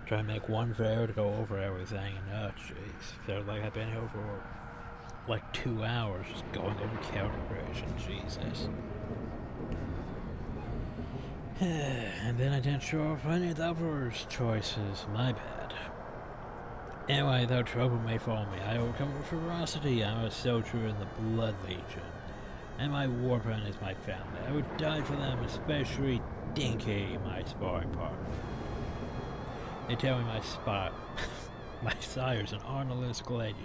Try and make one fair to go over everything, and oh jeez, felt like I've been here for like 2 hours just going over character creation. Jesus. And then I didn't show off any of the others' choices. My bad. Anyway, though trouble may fall me, I overcome with ferocity. I'm a soldier in the Blood Legion, and my warband is my family. I would die for them, especially Dinky, my sparring partner. They tell me my sire's an honorless gladiator.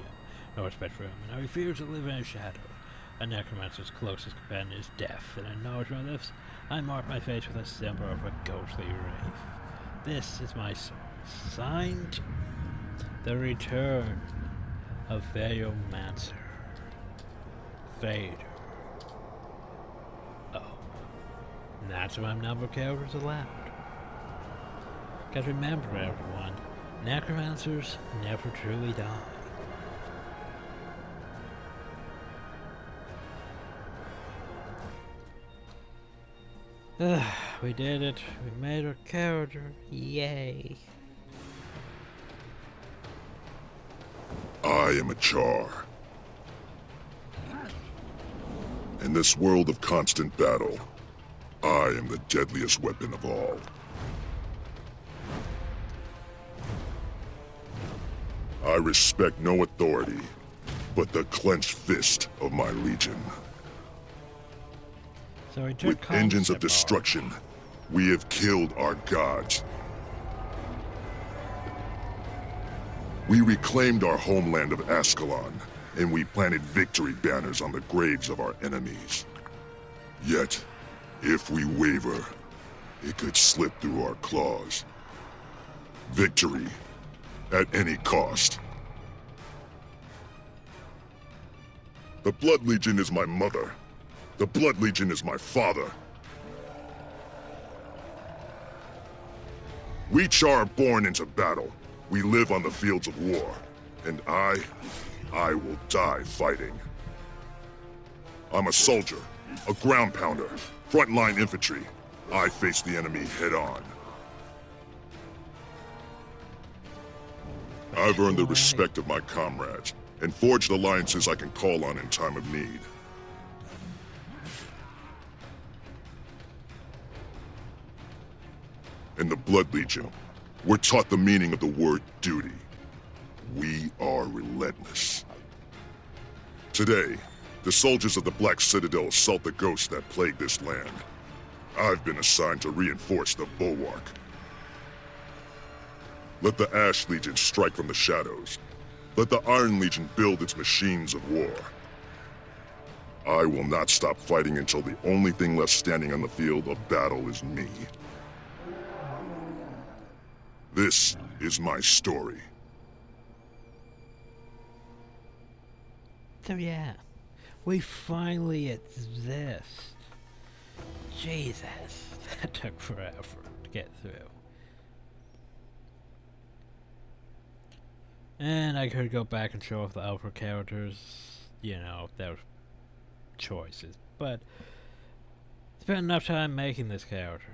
No respect for him, and I refuse to live in his shadow. A necromancer's closest companion is death. In acknowledgement of this, I mark my face with a symbol of a ghostly wraith. This is my sword. Signed, The Return of Finalizing. Vader. Oh. And that's why number characters allowed. Because remember, everyone, necromancers never truly die. We did it. We made our character. Yay. I am a Charr. In this world of constant battle, I am the deadliest weapon of all. I respect no authority but the clenched fist of my legion. So with engines of destruction, we have killed our gods. We reclaimed our homeland of Ascalon, and we planted victory banners on the graves of our enemies. Yet, if we waver, it could slip through our claws. Victory, at any cost. The Blood Legion is my mother. The Blood Legion is my father. We Charr are born into battle. We live on the fields of war. And I will die fighting. I'm a soldier, a ground pounder, frontline infantry. I face the enemy head on. I've earned the respect of my comrades and forged alliances I can call on in time of need. In the Blood Legion, we're taught the meaning of the word duty. We are relentless. Today, the soldiers of the Black Citadel assault the ghosts that plague this land. I've been assigned to reinforce the bulwark. Let the Ash Legion strike from the shadows. Let the Iron Legion build its machines of war. I will not stop fighting until the only thing left standing on the field of battle is me. This is my story. So yeah, we finally exist. Jesus, that took forever to get through. And I could go back and show off the alpha characters, you know, their choices. But spent enough time making this character.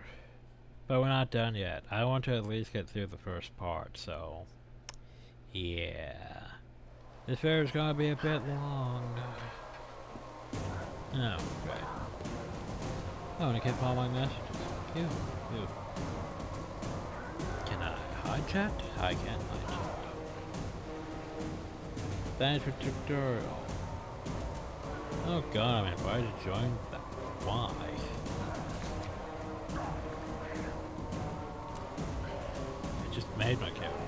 But we're not done yet. I want to at least get through the first part, so yeah. This video is gonna be a bit long. Oh, okay. Oh, and I kept all my messages. Phew, phew. Can I hide chat? I can hide chat. Thanks for tutorial. Oh god, I'm invited to join that. Why? I just made my character.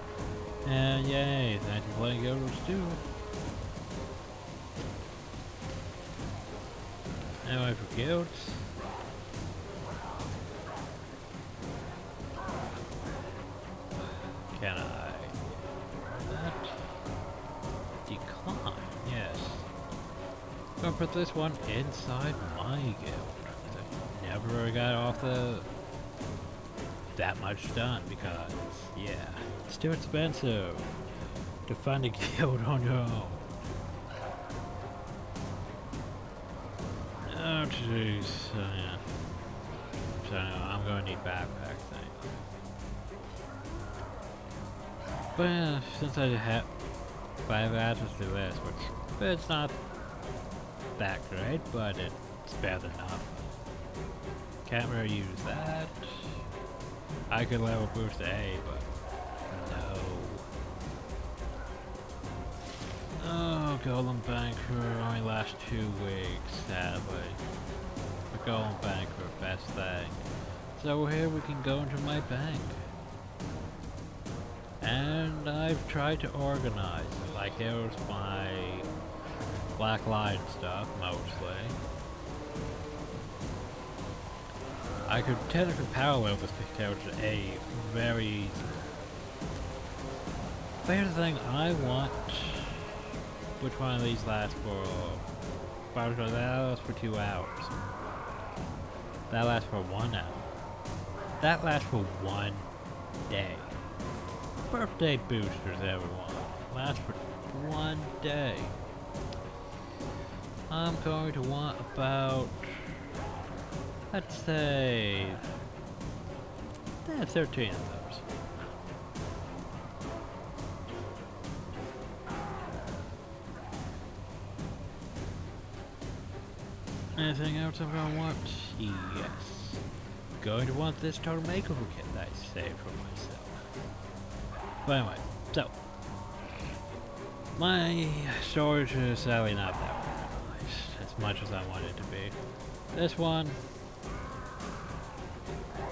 And yay, thank you for playing Guild too. Anyway, for guilds. Can I that? Decline, yes. I'm gonna put this one inside my guild. I never got off that much done because, yeah, it's too expensive to find a guild on your own. Oh jeez, so yeah. So I'm gonna need backpack thing. But yeah, since I have 5 addresses to this, which it's not that great, but it's better than nothing. Can't really use that. I could level boost to A, but no. Oh, Golden Banker only lasts 2 weeks, sadly. The Golden Banker, best thing. So here we can go into my bank. And I've tried to organize it, like here's my Black Lion stuff, mostly. I could technically parallel this character to A very easily. But here's the thing, I want... Which one of these lasts for... That lasts for 2 hours. That lasts for 1 hour. That lasts for 1 day. Birthday boosters, everyone. Lasts for 1 day. I'm going to want about... Let's say... 13 of those. Anything else I'm going to want? Yes. Going to want this total makeover kit that I saved for myself. But anyway, so. My storage is sadly not that organized as much as I want it to be. This one,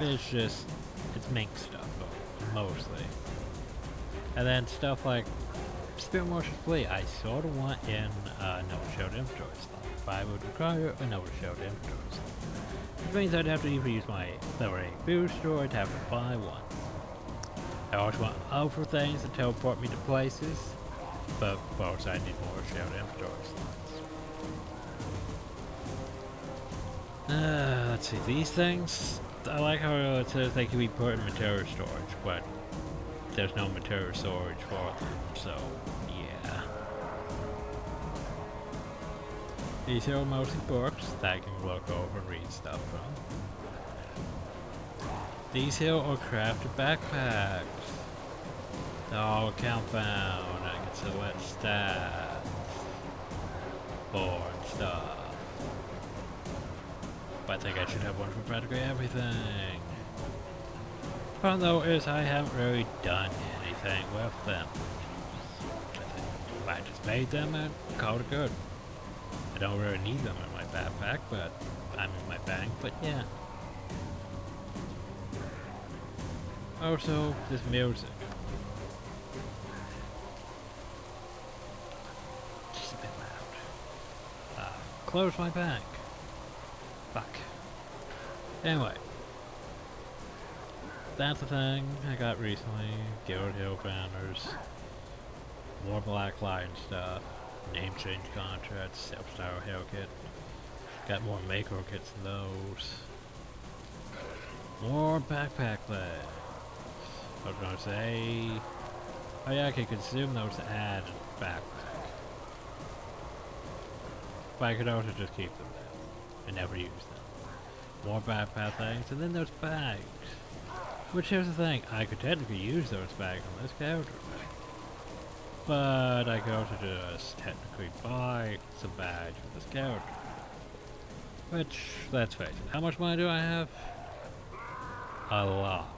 it's just, it's mink stuff, mostly. And then stuff like Spirit Motion Fleet, I sort of want in no showed inventory slot. But I would require a no showed inventory slot. Which means I'd have to either use my level 8 booster or I'd have to buy one. I always want other things to teleport me to places, but of course I need more showed inventory slots. Let's see, these things, I like how it says they can be put in material storage, but there's no material storage for them, so yeah. These are mostly books that I can look over and read stuff from. These here are crafted backpacks. They're all account bound, I can select stats, board stuff. But I think I should have one for practically everything. Problem though is I haven't really done anything with them. I just made them and called it good. I don't really need them in my backpack, but I'm in my bank, but yeah. Also, this music. Just a bit loud. Close my bank. Fuck. Anyway. That's the thing I got recently. Guild Hill banners. More Black Lion stuff. Name change contracts. Self-style hair kit. Got more macro kits than those. More backpack legs. I was gonna say... Oh yeah, I can consume those to add backpack. But I could also just keep them there and never use them. More backpack things, and then there's bags. Which here's the thing, I could technically use those bags on this character. But I could also just technically buy some bags for this character. Which, let's face it, how much money do I have? A lot.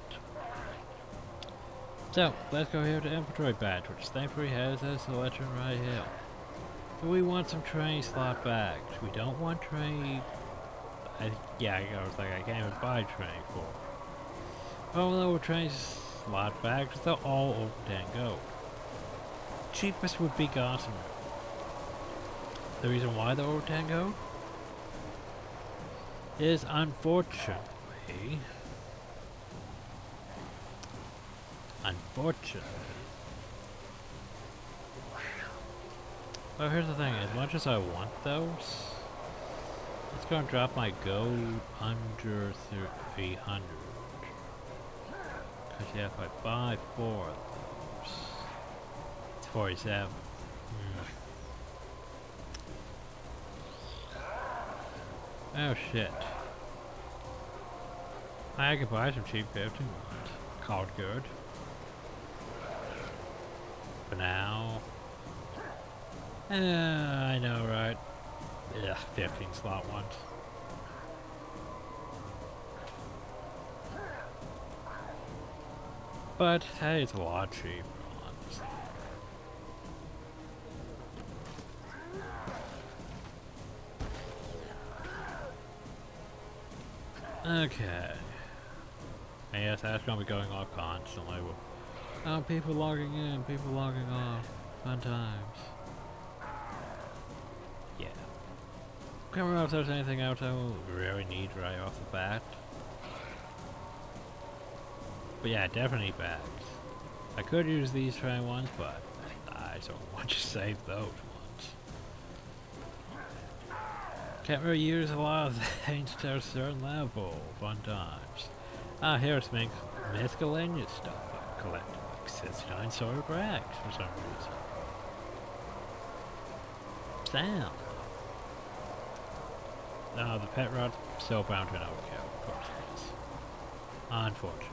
So, let's go here to inventory badge, which thankfully has a selection right here. But we want some train slot bags. We don't want train... yeah, I was like, I can't even buy train for. Oh no, train slot bags, they're all over 10 gold. Cheapest would be Gossamer. The reason why they're over 10 gold is unfortunately... Well, here's the thing, as much as I want those, it's gonna drop my gold under 300. Cause yeah, if I buy 4 of those, it's 47. Oh shit. I could buy some cheap 15 ones. Called good. For now. I know, right? Ugh, 15 slot ones. But hey, it's a lot cheaper, honestly. Okay. Yes, that's gonna be going off constantly. Oh, people logging in, people logging off. Fun times. Yeah. Can't remember if there's anything else I will really need right off the bat. But yeah, definitely bags. I could use these try ones, but I don't want to save those ones. Can't really use a lot of things to a certain level. Fun times. Ah, here's miscellaneous stuff I collected, like 69 solar brags for some reason. Damn. No, the pet rod's still bound to an overkill, of course it is. Unfortunate.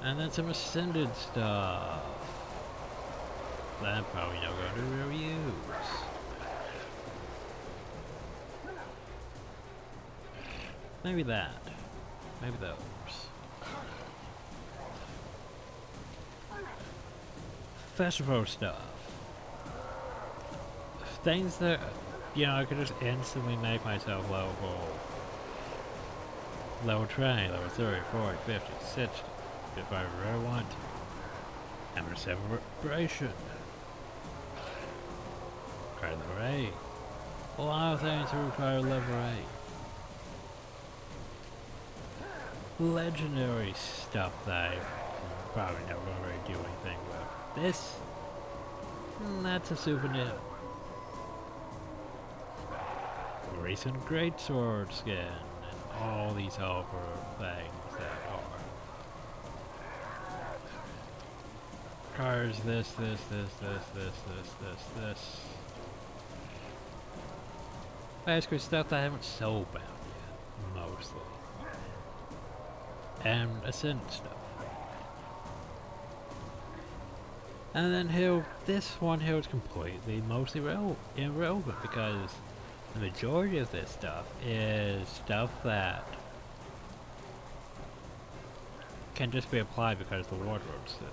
And then some ascended stuff. That I'm probably not going to really use. Maybe that. Maybe those. Festival stuff. Things that, you know, I could just instantly make myself level 20, level 30, 40, 50, 60, if I really want to. Hammer celebration. Require level 8. A lot of things require level 8. Legendary stuff that I probably never really do anything with. This, that's a souvenir. Recent greatsword skin and all these other things that are cars. This. Basically stuff that I haven't sold bound yet, mostly. And ascendant stuff. And then this one here is completely mostly irrelevant because the majority of this stuff is stuff that can just be applied because the wardrobe system.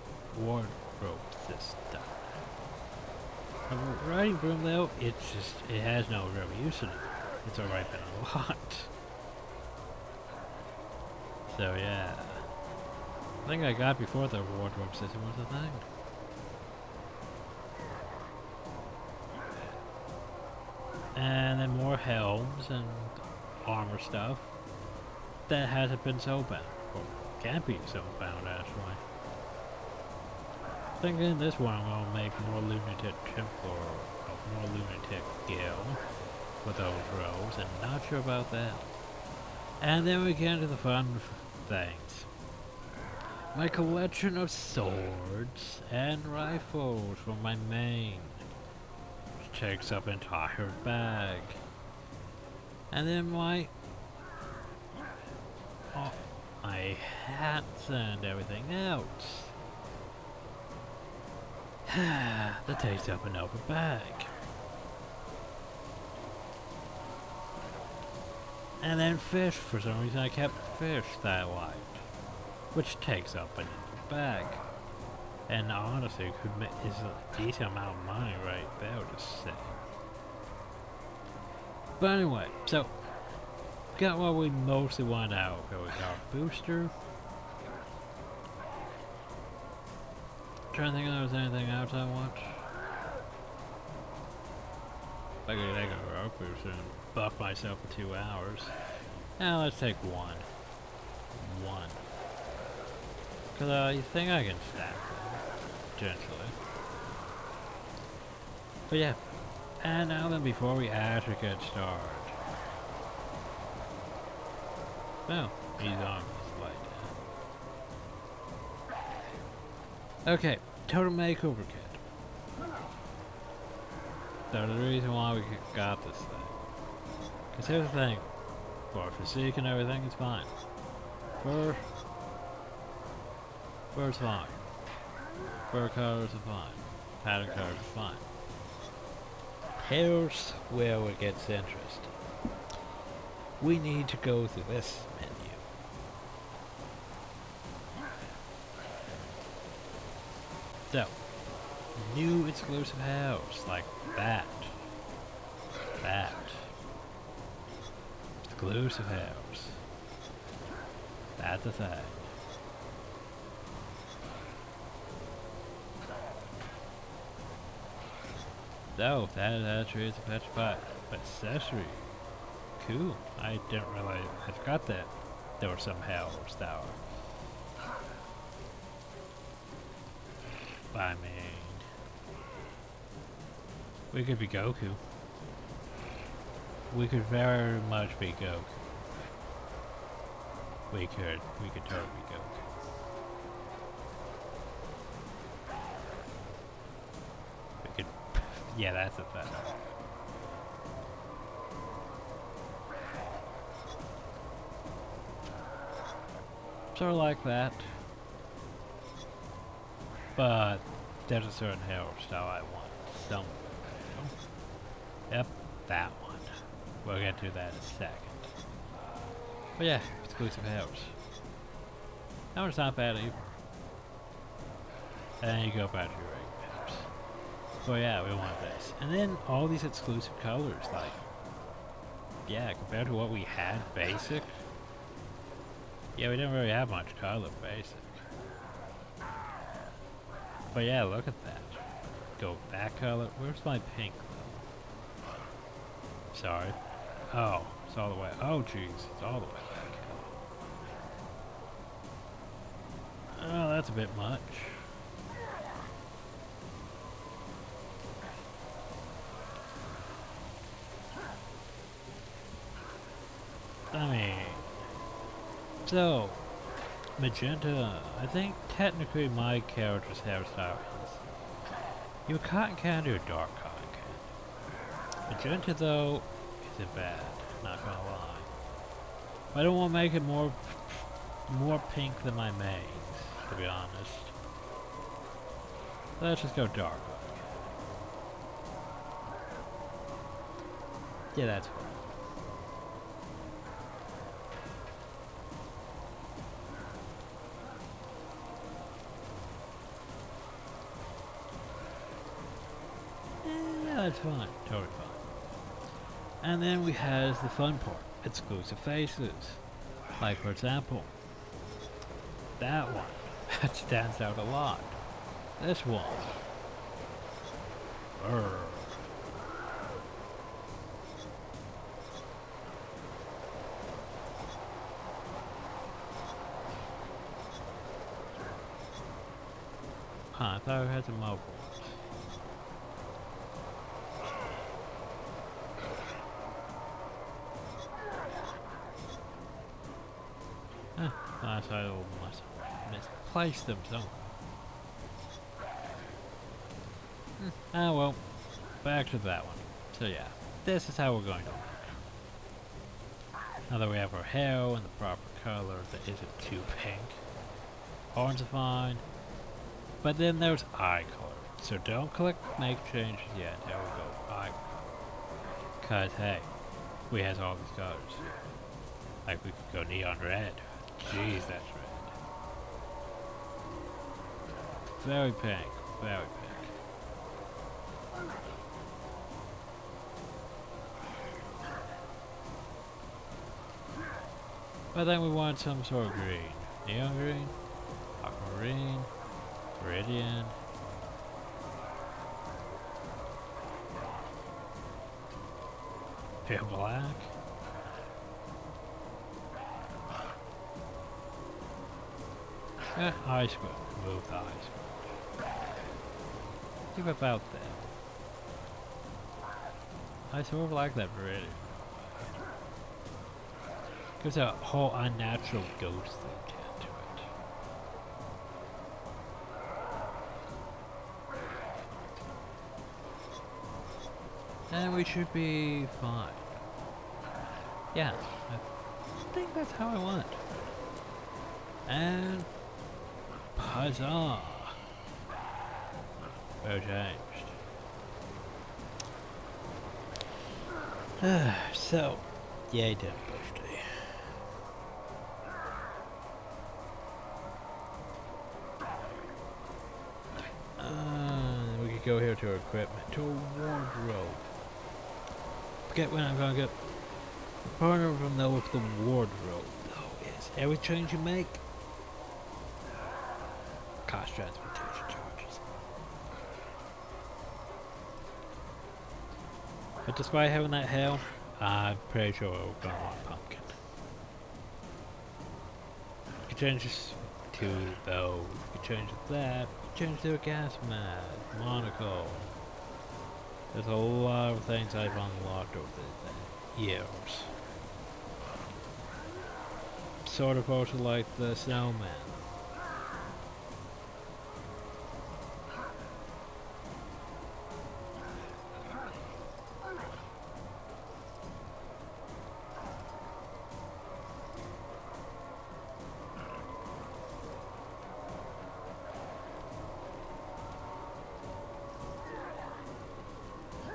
The riding broom though, it has no real use in it. It's already been unlocked. So yeah. I think I got before the wardrobe system was a thing. And then more helms and armor stuff that hasn't been soul bound, or can't be soul bound actually. I think in this one I'm gonna make more lunatic temple or more lunatic guild with those rows, and not sure about that. And then we get into the fun things. My collection of swords and rifles from my main. Takes up an entire bag. And then my hats and everything else. That takes up another bag. And then fish, for some reason I kept fish that I liked, which takes up another bag. And honestly, is a decent amount of money right there to say. But anyway, so got what we mostly want out. Okay, we got our booster. Trying to think if there was anything else I want. I could take a rock booster and buff myself for 2 hours. Now let's take one. Because you think I can stack them. Potentially. But yeah. And now then, before we actually get started. Well, he's on this light. Okay, total makeover kit. There's the reason why we got this thing. Because here's the thing. For physique and everything, it's fine. Fur's fine. Fur colors are fine. pattern colors are fine. Here's where it gets interesting. We need to go through this menu. So, new exclusive house, like that. That. Exclusive house. That's a thing. So, that actually is a petrified accessory. Cool. I didn't realize, I forgot that there were some howls that were. I mean, we could be Goku. We could very much be Goku. We could totally be Goku. We could, yeah, that's a thing. Sort of like that. But there's a certain hairstyle I want. Some. Yep, that one. We'll get to that in a second. But yeah, exclusive house. That one's not bad either. And then you go back to your regular house. So yeah, we want this. And then all these exclusive colors, like, yeah, compared to what we had basic. Yeah, we didn't really have much color basic. But yeah, look at that. Go that color. Where's my pink though? Sorry. Oh, it's all the way. Oh jeez, it's all the way back. Oh, that's a bit much. I mean, so magenta. I think technically my character's hairstyle is. You can't do a dark cotton candy. Magenta though isn't bad. Not gonna lie. I don't want to make it more pink than my mains, to be honest. Let's just go dark cotton candy. Yeah, that's fine. That's fine, totally fine. And then we have the fun part, exclusive faces. Like for example, that one, that stands out a lot. This one. Brr. Huh, I thought we had some mobile ones. I almost misplaced them somewhere. Ah well, back to that one. So yeah, this is how we're going to look. Now that we have our hair in the proper color that isn't too pink. Horns are fine. But then there's eye color. So don't click make changes yet. There we go, eye color. Cause hey, we has all these colors. Like we could go neon red. Jeez, that's red. Very pink, very pink. But then we want some sort of green. Neon green, aquamarine, Viridian. Pale black. Ice cream. Move the ice cream. Think about that. I sort of like that Viridian. Gives a whole unnatural ghost thing to it. And we should be fine. Yeah, I think that's how I want. And huzzah! very changed. So, yay, Tempesty. We could go here to our equipment, to a wardrobe. Forget when I'm gonna get partner from the with the wardrobe. Though is every change you make cost transportation charges. But despite having that hell, I'm pretty sure we're gonna want pumpkin. You can change this to those. You can change that. You can change to a gas mask, monocle. There's a lot of things I've unlocked over the years. Sort of also like the snowman.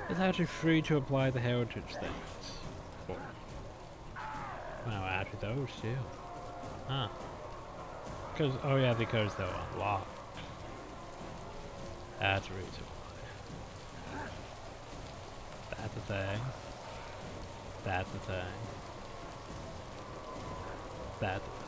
It's actually free to apply the heritage things for. Well, after those too. Huh. Because, oh yeah, because they're unlocked. That's the reason why. That's the thing. That's the thing. That's the thing.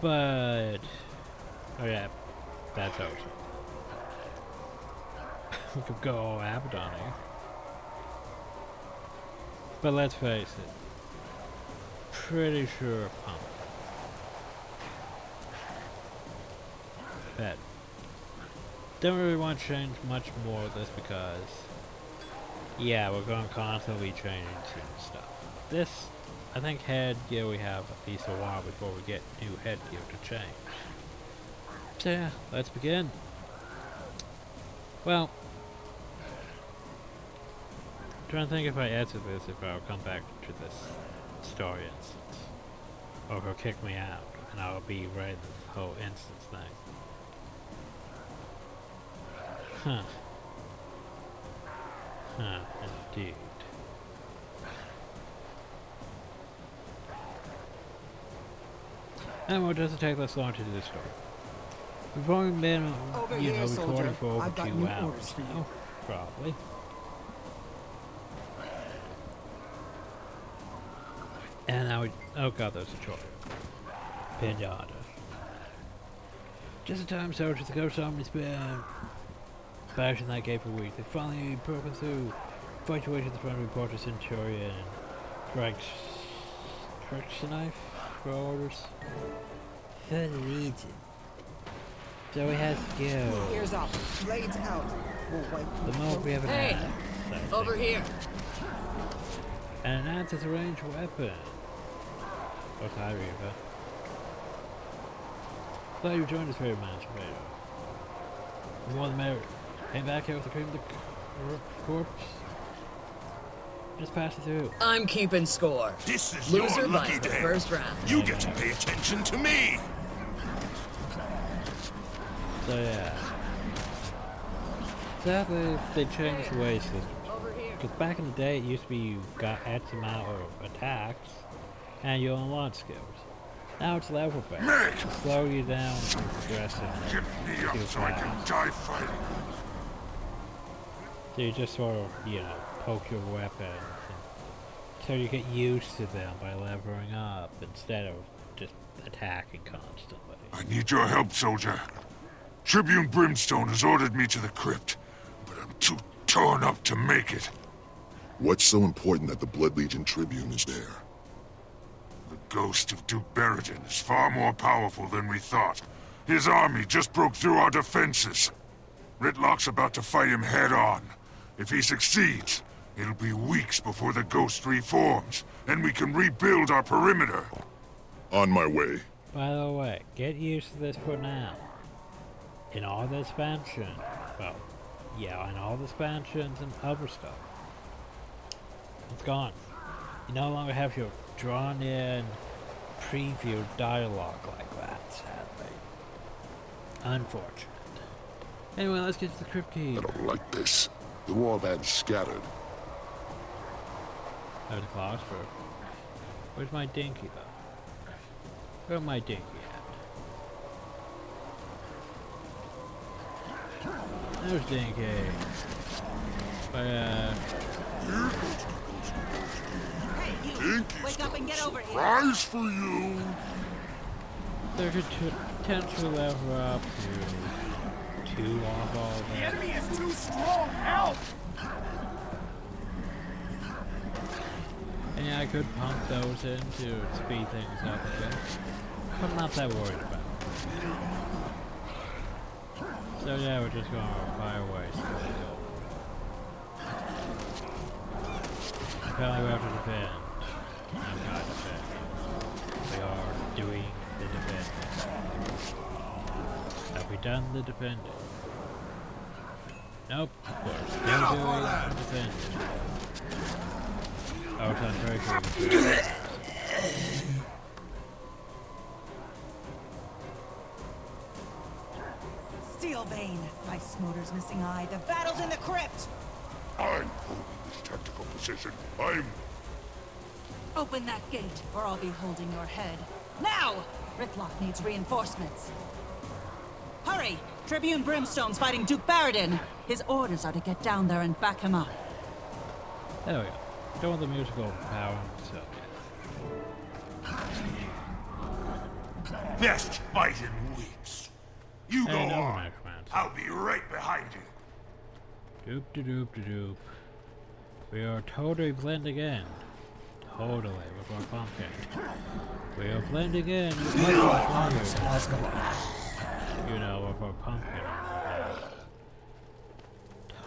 But, oh yeah, that's awesome. We could go all Abaddon here. But let's face it, pretty sure pump. Bet. Don't really want to change much more of this because, yeah, we're going to constantly change stuff. This, I think headgear we have at least a while before we get new headgear to change. So yeah, let's begin. Well, I'm trying to think if I answer this, if I'll come back to this story instance. Or if he'll kick me out, and I'll be right in the whole instance thing. Huh. Huh, indeed. And it doesn't take this long to do this story. We've only been, recording for over 2 hours now, probably. And now oh god, there's a choice. Pinata. Just in time, soldiers, the ghost army's been bashing that gate for weeks. They finally broken through. Fight your way to the front, report to Centurion. Strikes a knife for orders. For the Legion. So we have skill. Ears up, blades out. We'll wipe The moment we have an axe. over here. And an axe is a ranged weapon. What's high Reaver? Glad you joined us very much, Vader. More than merit. Came back here with the cream of the corpse. Just pass it through. I'm keeping score. This is Loser your lucky buys the day. first round. You get to pay attention to me. So yeah. Sadly, they changed the way systems. Because back in the day, it used to be you got X amount of attacks, and you unlock skills. Now it's level based. Slow you down from progressing. Get me up so I can die fighting. So you just sort of, poke your weapons until you get used to them by leveling up instead of just attacking constantly. I need your help, soldier. Tribune Brimstone has ordered me to the crypt, but I'm too torn up to make it. What's so important that the Blood Legion Tribune is there? The ghost of Duke Beridan is far more powerful than we thought. His army just broke through our defenses. Ritlock's about to fight him head-on. If he succeeds, it'll be weeks before the ghost reforms, and we can rebuild our perimeter. On my way. By the way, get used to this for now. In all the expansion, well, Yeah, and all the expansions and other stuff. It's gone. You no longer have your drawn-in, previewed dialogue like that, sadly. Unfortunate. Anyway, let's get to the crypt key. I don't like this. The warband's scattered. There's a claustrophobe. Where's my dinky, though? Where's my dinky at? There's dinky. Hey, you! Dinky's Wake up and get over here! Prize for you! There's a potential level up to 2 off all The that. enemy is too strong! Help! And yeah, I could pump those in to speed things up a bit. But I'm not that worried about it. So yeah, we're just gonna fire away slowly. Apparently we have to defend. I'm gonna defend. We are doing the defending. Have we done the defending? Nope. We're still doing the defending. Oh, it's on very good. Steel vein! My Smoter's missing eye. The battle's in the crypt! I'm holding this tactical position. I'm... Open that gate, or I'll be holding your head. Now! Ritlock needs reinforcements. Hurry! Tribune Brimstone's fighting Duke Baradin. His orders are to get down there and back him up. There we go. Don't want the musical power, so Best fight in weeks. You go Hey, no, on. Necromancer. I'll be right behind you. Doop de doop de doop. We are totally blending in. Totally with our pumpkin. We are blending in with our you know, with our pumpkin.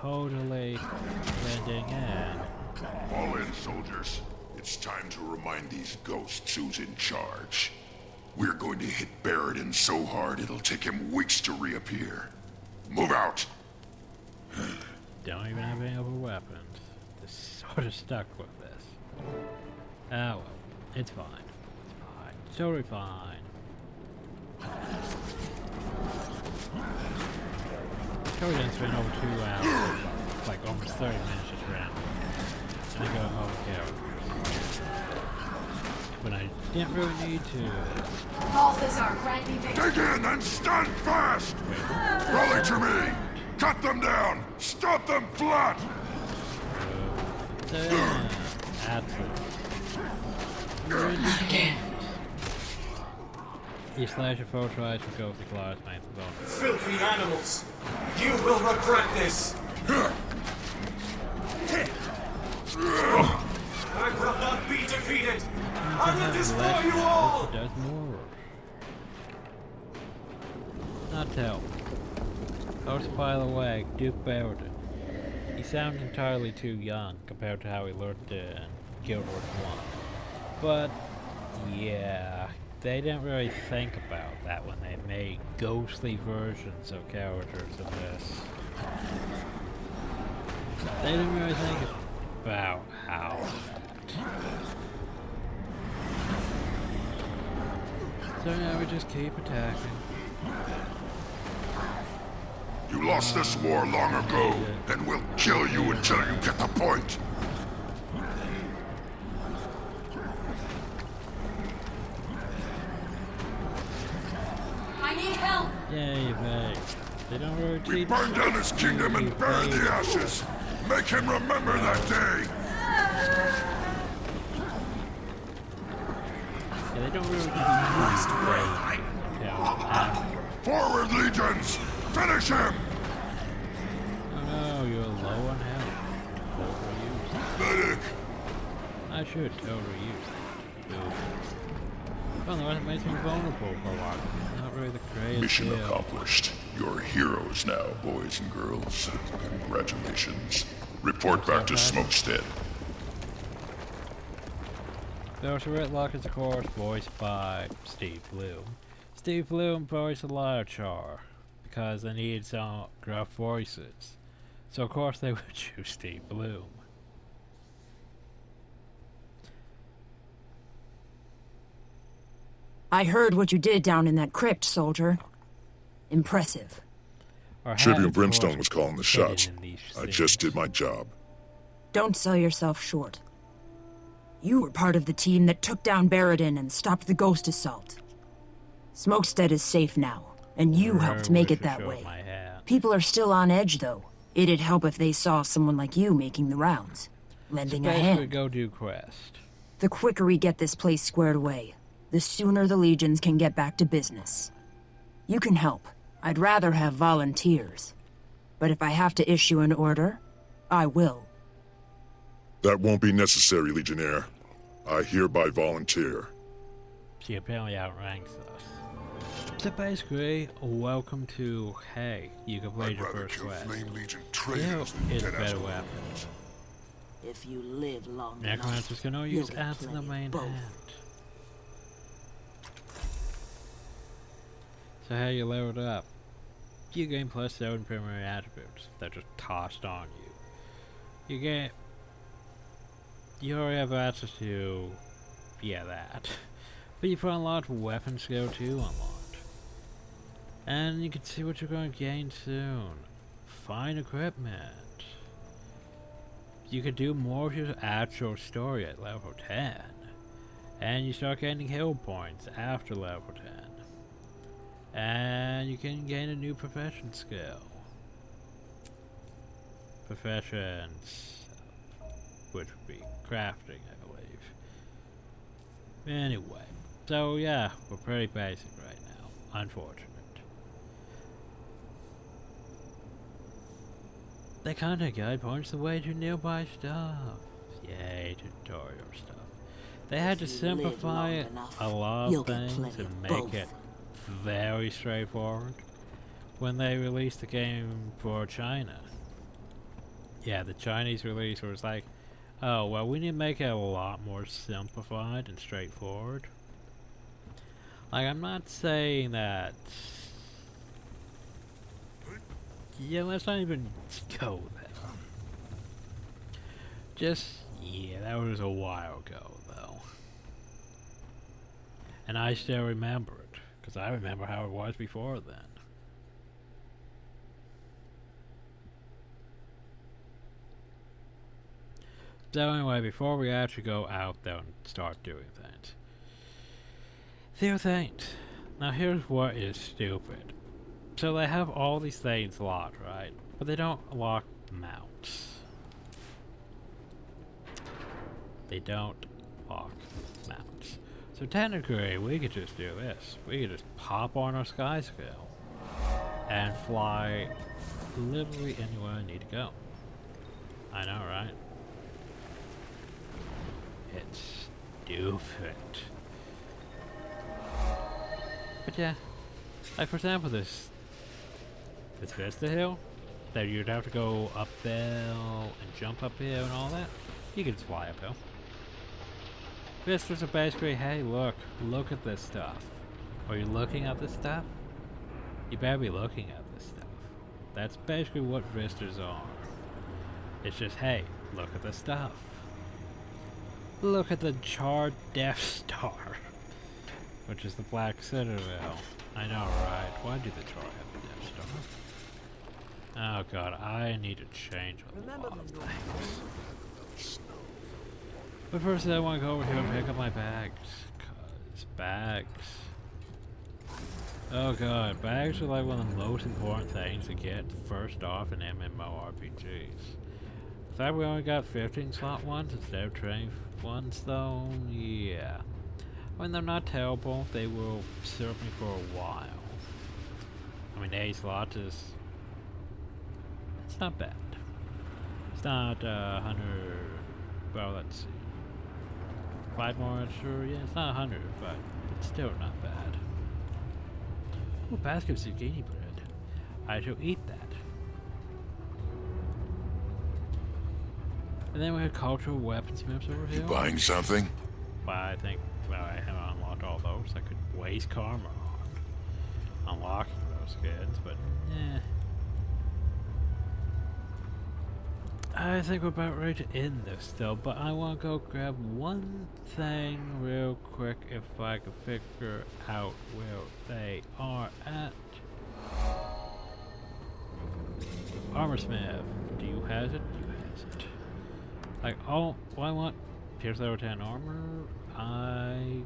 Totally blending in. All in, soldiers. It's time to remind these ghosts who's in charge. We're going to hit Baradin so hard it'll take him weeks to reappear. Move out! Don't even have any other weapons. Just sort of stuck with this. Oh well, it's fine. It's fine. It's totally fine. Totally didn't spend over 2 hours. Like almost 30 minutes just around. And I got home characters. When I didn't really need to. Balthazar, grant me victory. Dig in and stand fast! Rally to me! Cut them down! Stop them flat! Absolutely. You slash your foe tries to go with the claws, mate. Filthy animals! You will regret this! I will not be defeated! I will destroy you all! Does more. Not tell. Also, by the way, Duke Baradin. He sounds entirely too young compared to how he looked in Guild Wars 1. But, yeah, they didn't really think about that when they made ghostly versions of characters in this. They didn't really think about how. So now we just keep attacking. You lost this war long ago, and we'll kill you until you get the point. I need help! Yay, Vay. They don't really We teach. burn down his kingdom and bury the ashes. Make him remember that day. Yeah, they don't really teach. Forward, legions! Finish him! Oh no, you're low on health. Overuse. Medic! I should totally use that. Well, no, it makes me vulnerable for a while. Not really the greatest Mission deal. accomplished. You're heroes now, boys and girls. Congratulations. Report back to Smokestead. Dr. Whitlock is, of course, voiced by Steve Bloom. Steve Bloom voiced a lot of Charr, because they needed some gruff voices. So of course they would choose Steve Bloom. I heard what you did down in that crypt, soldier. Impressive. Or had, Tribune of Brimstone course, was calling the hidden shots. in these I things. just did my job. Don't sell yourself short. You were part of the team that took down Baradin and stopped the ghost assault. Smokestead is safe now, and you helped make it that way. People are still on edge, though. It'd help if they saw someone like you making the rounds, lending a hand. Go do quest. The quicker we get this place squared away, the sooner the legions can get back to business. You can help. I'd rather have volunteers. But if I have to issue an order, I will. That won't be necessary, Legionnaire. I hereby volunteer. She apparently outranks us. So basically, welcome to, hey, you completed your first quest. You is a better weapon. If you live long Necromancer's gonna use ads in the main hand. So how you leveled up? You gain plus 7 primary attributes that just tossed on you. You already have access to, yeah, that. But you've unlocked weapon skill 2 unlocked. And you can see what you're going to gain soon. Fine equipment. You can do more of your actual story at level 10. And you start gaining heal points after level 10. And you can gain a new profession skill. Professions, which would be crafting, I believe. Anyway, so yeah, we're pretty basic right now, unfortunate. They content guide points the way to nearby stuff. Yay, tutorial stuff. They had to simplify a lot of things and make it very straightforward when they released the game for China. Yeah, the Chinese release was like, oh, well, we need to make it a lot more simplified and straightforward. Like, I'm not saying that... Yeah, let's not even go there. Just, yeah, that was a while ago, though. And I still remember it, because I remember how it was before then. So anyway, before we actually go out there and start doing things. There are things. Now here's what is stupid. So they have all these things locked, right? But they don't lock mounts. They don't lock mounts. So technically, we could just do this. We could just pop on our sky scale and fly literally anywhere I need to go. I know, right? It's stupid. But yeah, like for example, this Vista Hill, that you'd have to go uphill and jump uphill and all that, you can just fly uphill. Vistas are basically, hey, look at this stuff. Are you looking at this stuff? You better be looking at this stuff. That's basically what Vistas are. It's just, hey, look at this stuff. Look at the Charr Death Star, which is the Black Citadel. I know, right? Why do the Charr have a Death Star? Oh god, I need to change a lot of things. But first I want to go over here and pick up my bags. Cause bags... Oh god, bags are like one of the most important things to get first off in MMORPGs. The fact we only got 15 slot ones instead of 20 ones though, yeah. When they're not terrible, they will serve me for a while. I mean, 8 slots is... It's not bad. It's not 100... Well, let's see. 5 more, sure, yeah, it's not 100, but it's still not bad. Ooh, basket of zucchini bread. I shall eat that. And then we have cultural weaponsmiths over here. You buying something? But I think, well, I haven't unlocked all those. I could waste karma on unlocking those kids, but eh. I think we're about ready to end this though, but I want to go grab one thing real quick if I can figure out where they are at. Armorsmith, do you have it? You has it. Like, oh, what I want? Pierce level 10 armor. I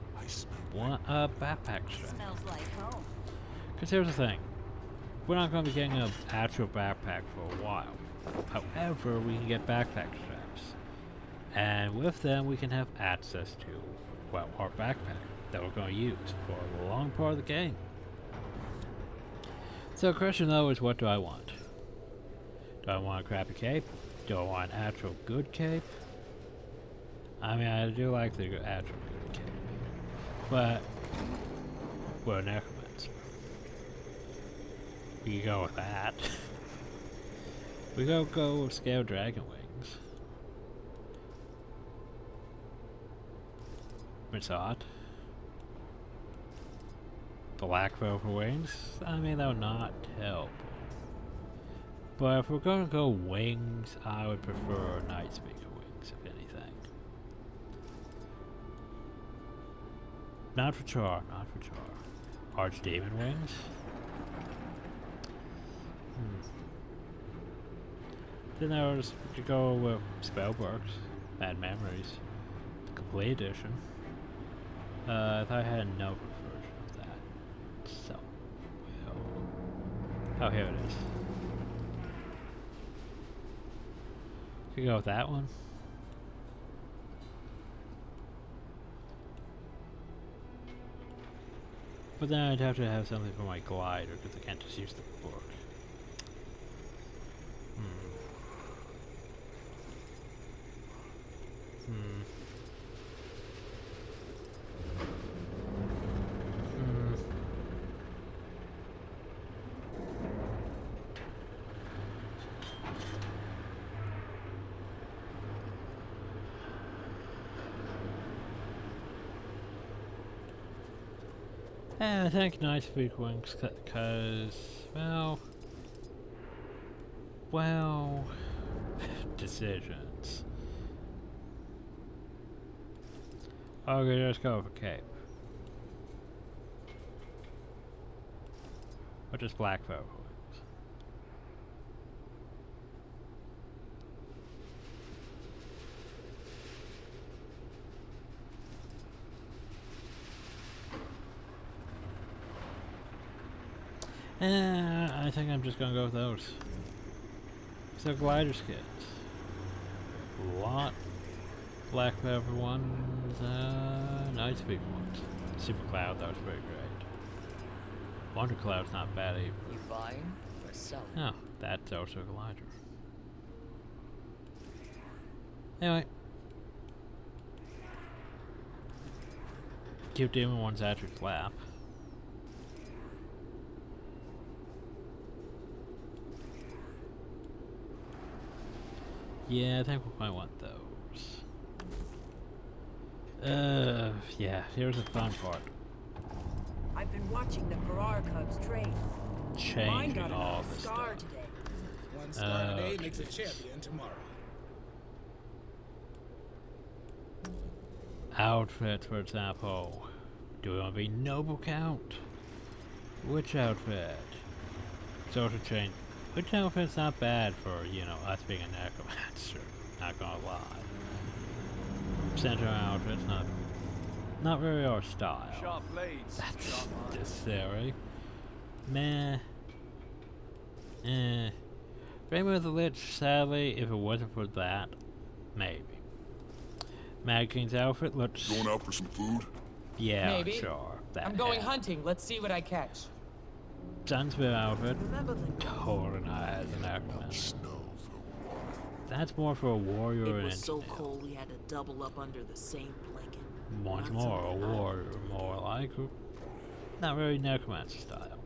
want a backpack strap. Smells like home. Because here's the thing. We're not going to be getting an actual backpack for a while. However, we can get backpack straps. And with them, we can have access to, well, our backpack that we're going to use for a long part of the game. So the question though is, what do I want? Do I want a crappy cape? Do I want an actual good cape? I mean, I do like the actual good cape. But, we're a Necromancer. We can go with that. We go with Scale Dragon Wings. It's odd. Black Velvet Wings? I mean, they're not terrible. But if we're gonna go wings, I would prefer Night Speaker wings, if anything. Not for Charr, not for Charr. Archdemon wings? Then there was to go with Spellworks, Bad Memories, Complete Edition. If I had no version of that. So, well. Oh, here it is. Could go with that one. But then I'd have to have something for my glider because I can't just use the book. I think Night Speak Wings, because, well, decisions. Okay, let's go with a cape. Or just black velvet wings. I think I'm just gonna go with those. So glider skins. Lot. Black Pepper ones, Night Speak ones. Super Cloud, that was very great. Wonder Cloud's not bad either. You buying or selling? Oh, that's also a glider. Anyway. Keep Demon ones at your lap. Yeah, I think we might want those. Yeah, here's the fun part. I've been watching the Ferrar Cubs train. Mine Changing got all a this scar stuff. today. One star today makes a champion tomorrow. Outfits, for example. Do we want to be Noble Count? Which outfit? Social change. Which outfit's not bad for, you know, us being a Necromancer. Not gonna lie. Center outfit's not very our style. Sharp blades. That's necessary. Meh. Eh. Rainbow the Lich, sadly, if it wasn't for that, maybe. Mad King's outfit looks... Going out for some food? Yeah, Maybe. sure. That I'm going hat. hunting. Let's see what I catch. Sunsmith outfit. Remember the Totally not as an Necromancer. Snow for water. That's more for a warrior It and was so engineer. cold we had to double up under the same blanket. Once Not more, a something I warrior, more like not very Necromancer style.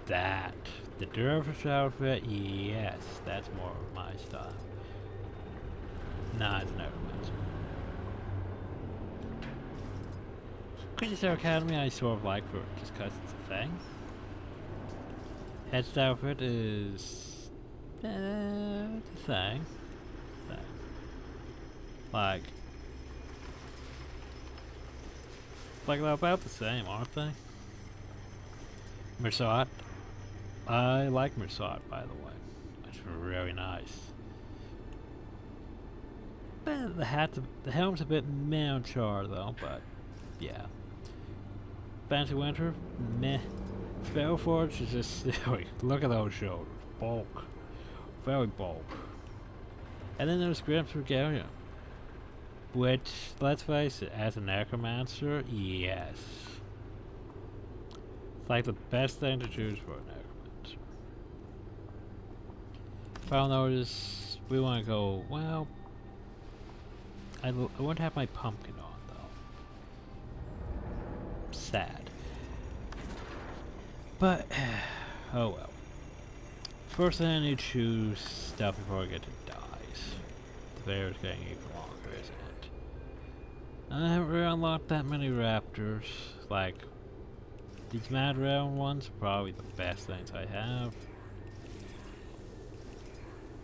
That, the Dervish outfit, yes, that's more of my style. Not as Necromancer. Creature Academy I sort of like for just because it's a thing. Edged outfit is the thing. Like they're about the same, aren't they? Mersat. I like Mersat, by the way. It's really nice. But the helm's a bit meh on Charr though, but yeah. Fancy Winter, meh. Spellforge is just silly. Look at those shoulders. Bulk. Very bulk. And then there's Grimm's Regalia. Which, let's face it, as a Necromancer, yes. It's like the best thing to choose for a Necromancer. Final notice, we want to go, well, I wouldn't have my pumpkin on though. Sad. But, oh well. First thing I need to choose stuff before I get to dice. The video's getting even longer, isn't it? I haven't really unlocked that many raptors. Like, these mad round ones are probably the best things I have.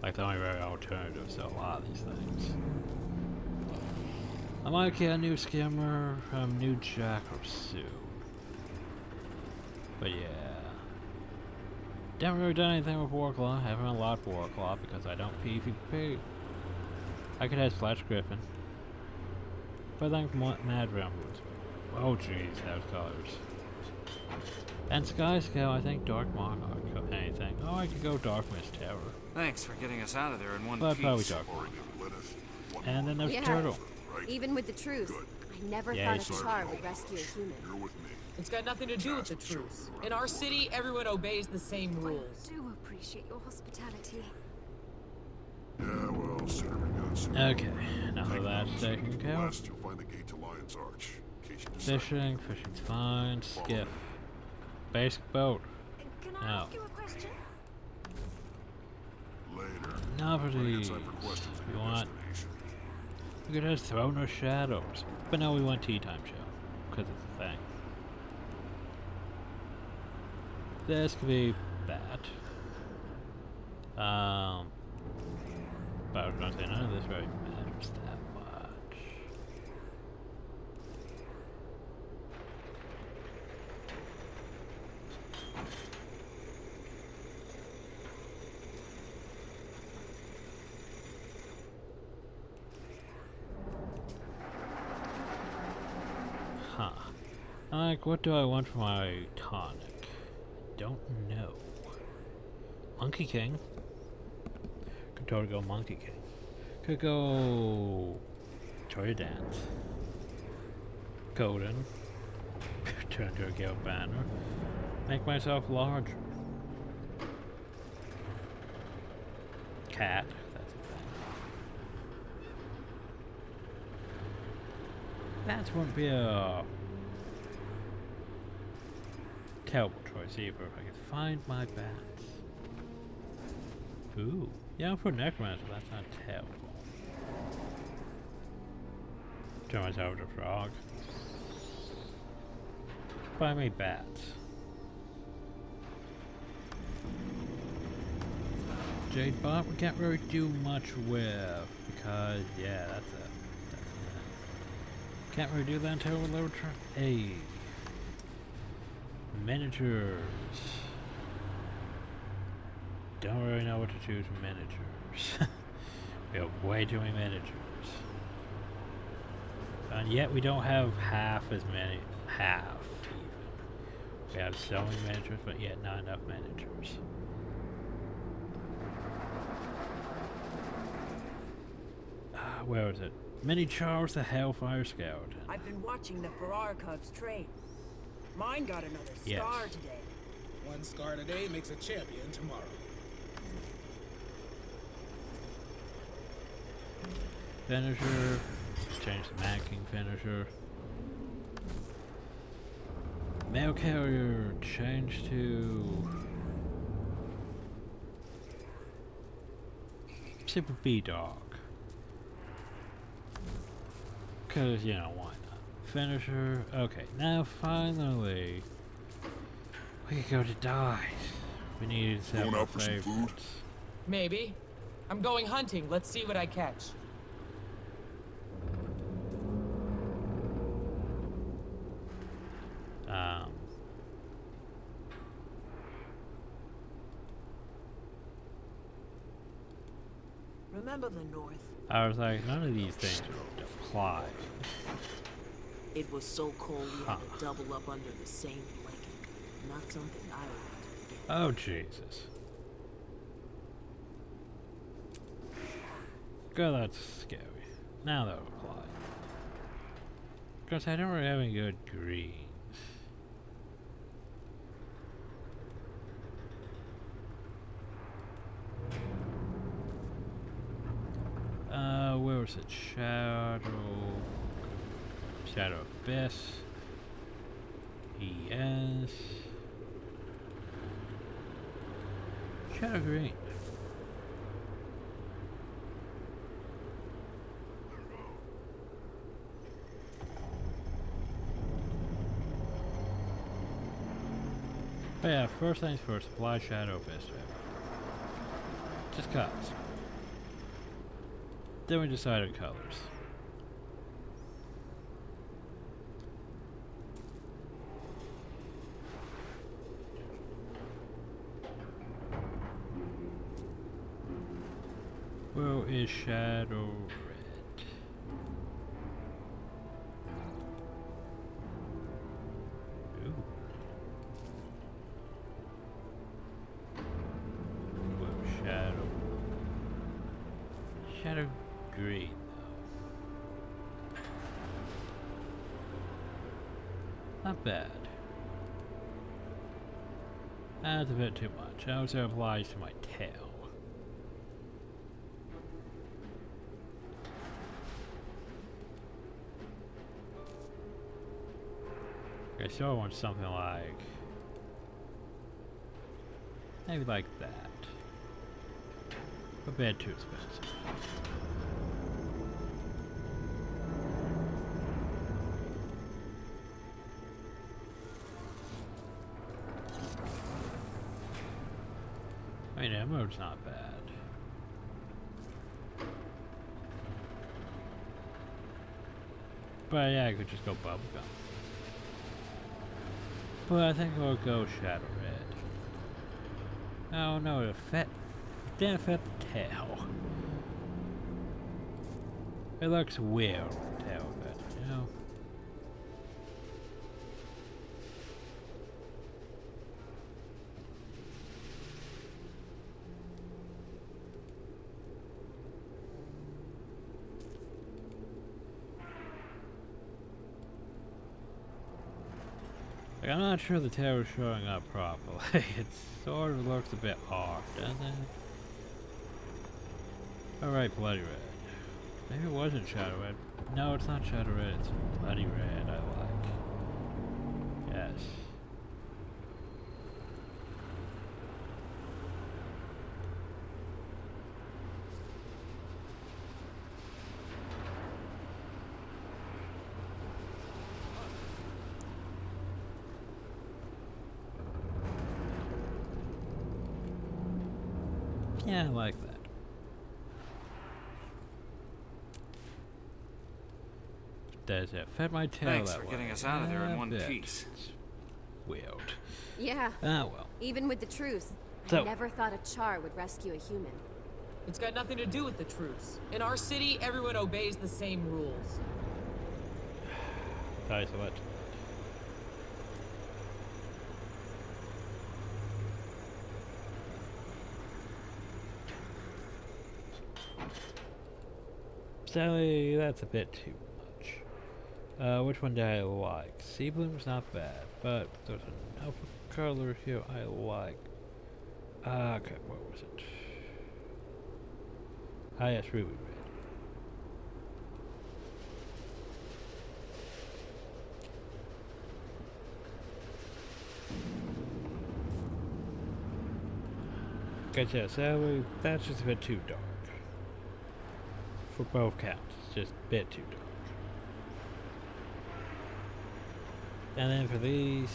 Like the only real alternatives to a lot of these things. I might get a new skimmer, a new jack or soon. But yeah. Haven't really done anything with Warclaw. Haven't unlocked Warclaw because I don't PvP. I could have Fletch Griffin. But I think Mad Realm was. Oh jeez, those colors. And Sky Scale, I think Dark Monarch or anything. Oh, I could go Dark Mist Terror. Thanks for getting us out of there in one but piece. probably Dark Monarch. And then there's Turtle. Even with the truce, I never Yeah, thought a Charr would rescue a human. It's got nothing to do with the truce. In our city, everyone obeys the same rules. I do appreciate your hospitality. Yeah, well, sooner we go, sooner. Okay, now that that's taken care of. West, you'll find the gate to Lion's Arch. In case you decide. Fishing's fine. Skiff. Basic boat. Can I ask you a question? Later. Novelties. Time for questions at You your want? destination. We could have Throne of Shadows. But no, we want Tea Time Show. Because it's a thing. This could be bad. But I was gonna say none of this really matters that much. Huh. Like, what do I want for my tonic? Don't know. Monkey King. Could totally go Monkey King. Could go Toy Dance. Golden. Turn into a Gale Banner. Make myself larger. Cat. That's a thing. That wouldn't be a terrible choice either if I could find my bats. Ooh. Yeah, I'll put Necromancer, that's not terrible. Turn myself into a frog. Buy me bats. Jade Bot we can't really do much with because yeah, that's a can't really do that until we lower turn. Hey. Miniatures. Don't really know what to choose from miniatures. We have way too many miniatures. And yet we don't have half as many. Half, even. We have so many miniatures, but yet not enough miniatures. Where is it? Mini Charles the Hellfire Scout. I've been watching the Ferrar Cubs train. Mine got another Yes. scar today. One scar today makes a champion tomorrow. Finisher. Change the Mad King finisher. Mail carrier change to Super B Dog. Cause you know why not? Finisher. Okay, now finally we can go to dice. We need to Going have our out for some food? favorites. Maybe. I'm going hunting. Let's see what I catch. Remember the North? I was like, none of these things would apply. It was so cold we had to double up under the same blanket. Not something I wanted to forget. Oh, Jesus. God, that's scary. Now that'll apply. Because I don't really have any good greens. Where was it? Shadow Abyss. ES. Shadow Green. But yeah, first things first, apply Shadow Abyss. Just cause. Then we decide on colors. Where is Shadow Red? Ooh. Where Shadow? Shadow Green, though. Not bad. That's a bit too much. That also applies to my tail. Okay, so I want something like... maybe like that. A bit too expensive. I mean, ammo's not bad. But yeah, I could just go bubblegum. But I think we'll go Shadow Red. Oh no, it didn't fit the tail. It looks weird with the tail of it, you know? Like, I'm not sure the tail is showing up properly. It sort of looks a bit off, doesn't it? Alright, Bloody Red. Maybe it wasn't Shadow Red. No, it's not Shadow Red, it's Bloody Red I like. Yes. Yeah, I like that. Does it fit my tail Thanks that for way? getting us out of there in one bit. piece. It's weird. Yeah. Ah, well. Even with the truce, So- I never thought a Charr would rescue a human. It's got nothing to do with the truce. In our city, everyone obeys the same rules. Sorry, so much. Sally, that's a bit too much. Which one do I like? Sea Bloom's not bad, but there's another color here I like. Okay, what was it? Ah, yes, Ruby Red. Gotcha, Sally, that's just a bit too dark. For both counts, it's just a bit too dark. And then for these,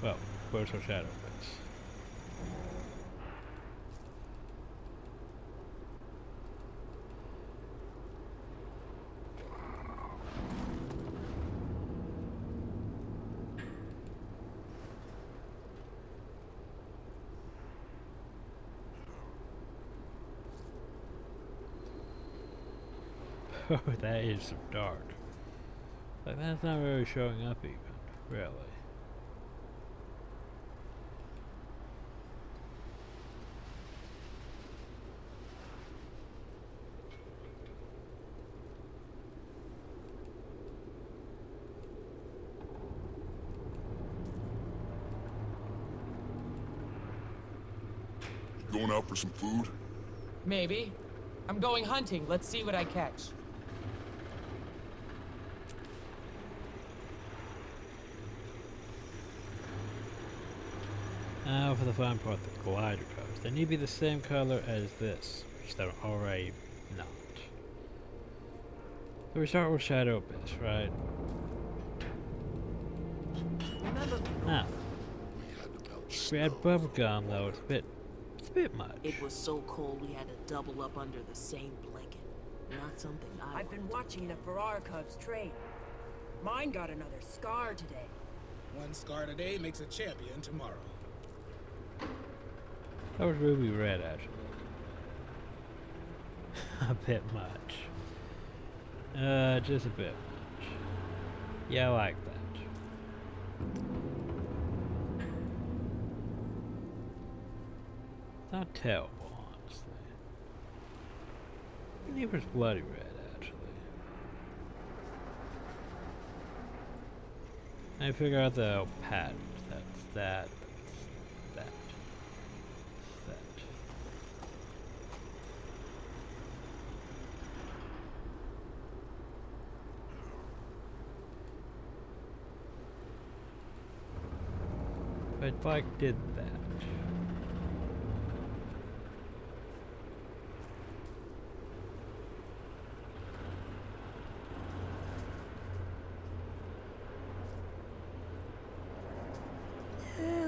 well, burst of shadow bits. Oh, that is some dark. Like, that's not really showing up even, really. Going out for some food? Maybe. I'm going hunting. Let's see what I catch. Now for the fun part, the glider colors. They need to be the same color as this, which they're already not. So we start with shadow bits, right? Now, we had bubblegum though, it's a bit much. It was so cold we had to double up under the same blanket. Not something I've been watching the Ferrar Cubs train. Mine got another scar today. One scar today makes a champion tomorrow. That was ruby red, actually. A bit much. Just a bit much. Yeah, I like that. Not terrible, honestly. It was bloody red, actually. I figure out the patterns. That's that. That. That. But if I did that.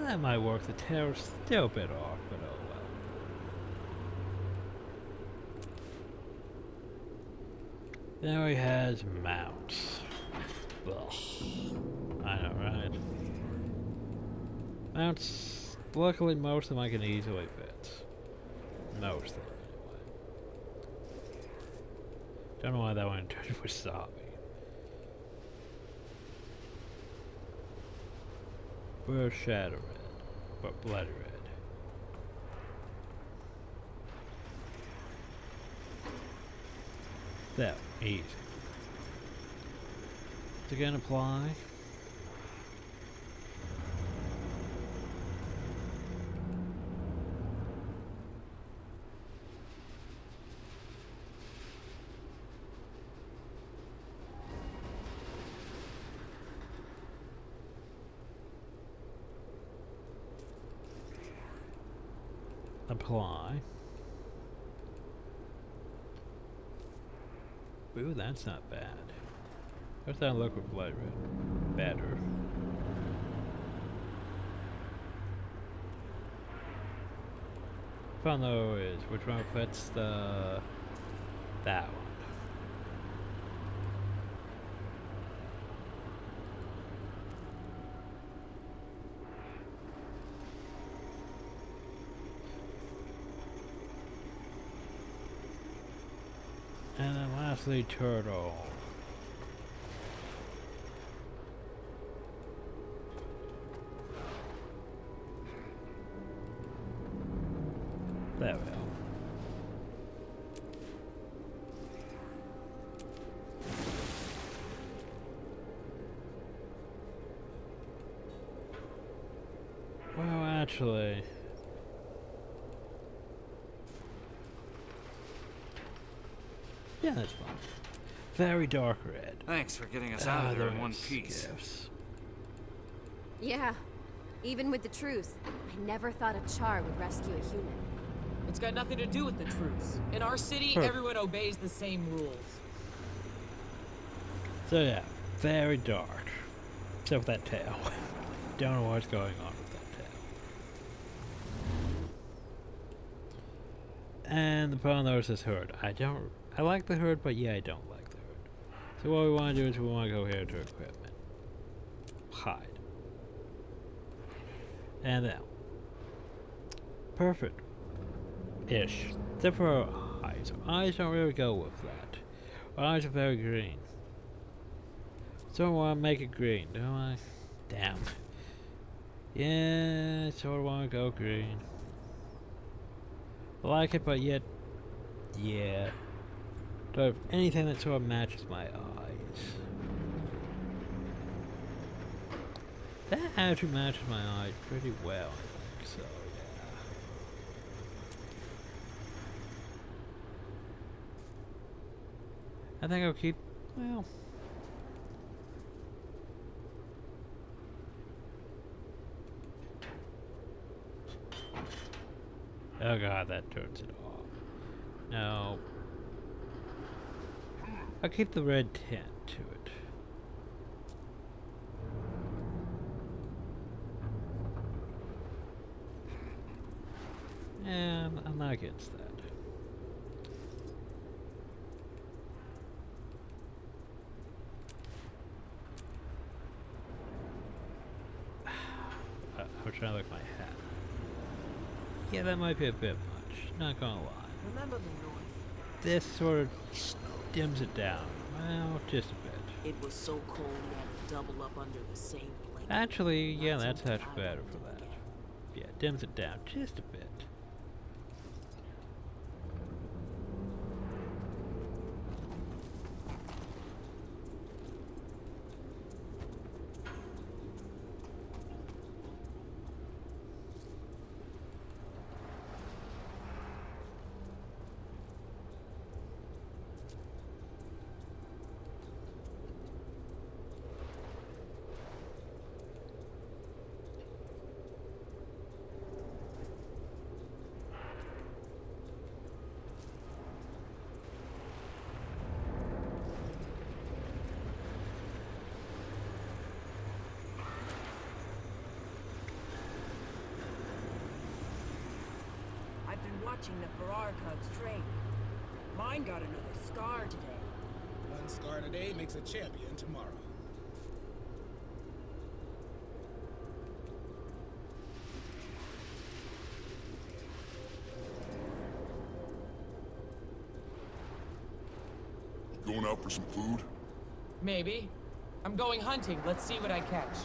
That might work. The tail's still a bit off, but oh well. Now he has mounts. Ugh. I know, right? Mounts, luckily most of them I can easily fit. Most of them, anyway. Don't know why that one turned wasabi. Where's shadow red? But bloody red. That easy. To again apply. Apply. Ooh, that's not bad. How's that look with blood red? Better. Fun though is which one fits the that one. And then lastly, turtle. There we go. Well, actually... yeah, that's fine. Very dark red. Thanks for getting us out of there in one piece. Gifts. Yeah. Even with the truce, I never thought a Charr would rescue a human. It's got nothing to do with the truce. In our city, everyone obeys the same rules. So yeah, very dark. Except for that tail. Don't know what's going on with that And the problem though is this herd. I like the herd, but yeah, I don't like the herd. So what we want to do is we want to go here to equipment. Hide. And then. Perfect. Ish. Except for our eyes. Our eyes don't really go with that. Our eyes are very green. So I want to make it green, don't I? Damn. Yeah, I sort of want to go green. I like it, but yet, yeah. Don't have anything that sort of matches my eyes. That actually matches my eyes pretty well, I think, so yeah. I think I'll keep, well... Oh god, that turns it off. No. I'll keep the red tint to it. Yeah, I'm not against that. I'm trying to look at my hat. Yeah, that might be a bit much, not gonna lie. Remember the north? This sort of dims it down. Well, just a bit. It was so cold we had to double up under the same blanket. Actually, yeah, that's much better for that. Yeah, dims it down just a bit. Watching the Farrar Cubs train. Mine got another scar today. One scar today makes a champion tomorrow. Going out for some food? Maybe. I'm going hunting. Let's see what I catch.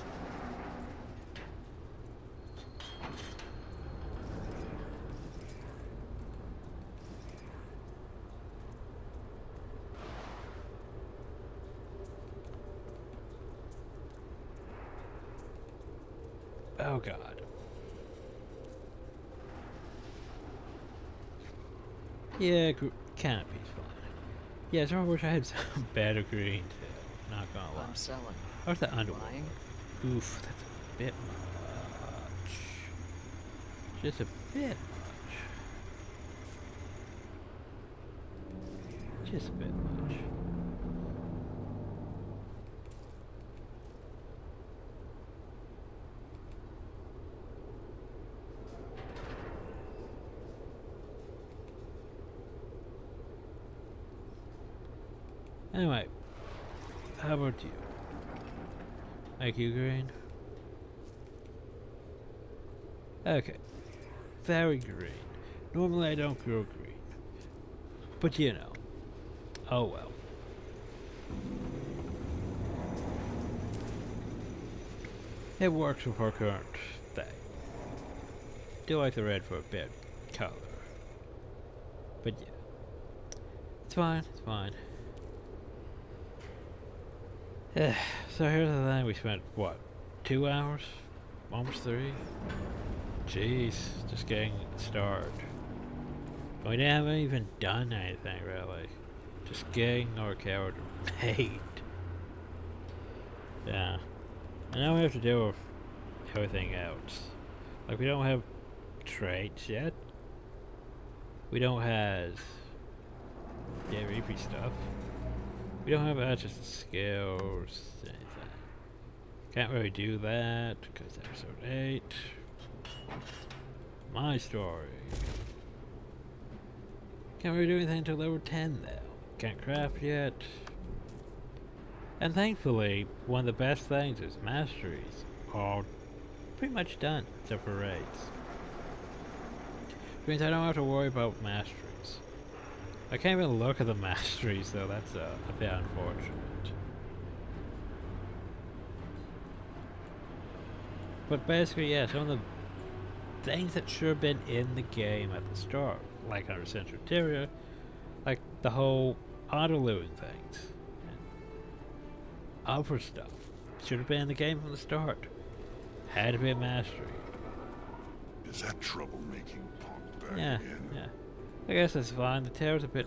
Oh god. Yeah, canopy's fine. Yeah, so I wish I had some better green too. Not gonna lie. I'm selling. What's the underwear? Buying? Oof, that's a bit much. Just a bit much. Just a bit much. Anyway, how about you? Make you green? Okay. Very green. Normally I don't grow green. But you know. Oh well. It works with our current thing. Do like the red for a bit color. But yeah. It's fine, it's fine. So here's the thing, we spent, what, 2 hours? Almost 3? Jeez, just getting started. We haven't even done anything, really. Just getting our character made. Yeah. And now we have to deal with everything else. Like, we don't have traits yet. We don't have... yeah, repeat stuff. We don't have access to skills, anything. Can't really do that, because episode 8. My story. Can't really do anything until level 10 though. Can't craft yet. And thankfully, one of the best things is masteries are pretty much done, except for raids. Which means I don't have to worry about masteries. I can't even look at the masteries though, that's a bit unfortunate. But basically, yeah, some of the things that should have been in the game at the start, like under Central Interior, like the whole auto-looting things, and other stuff, should have been in the game from the start. Had to be a mastery. Is that troublemaking punk back Yeah, again? yeah. I guess that's fine. The tail's a bit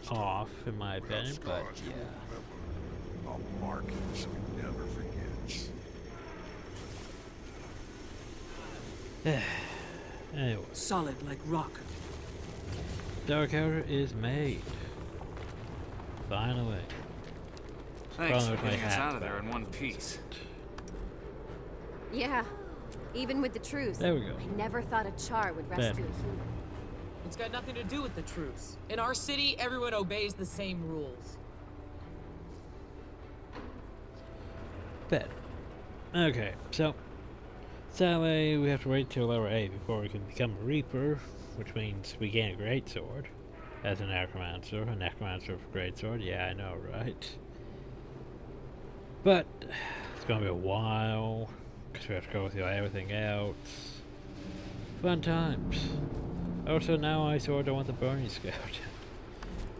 off, in my opinion, but yeah. I'll mark it so he never forgets. Anyway, Solid like rock. Dark Outer is made. Finally. Thanks for Probably getting us hat out of there back. in one piece. Yeah, even with the truce. There we go. I never thought a Charr would rescue a human. It's got nothing to do with the truce. In our city, everyone obeys the same rules. Better. Okay, so sadly we have to wait till level 8 before we can become a Reaper, which means we gain a Greatsword as a Necromancer for Greatsword. Yeah, I know, right? But it's gonna be a while because we have to go through everything else. Fun times. Also, now I sort of want the Burning Scout.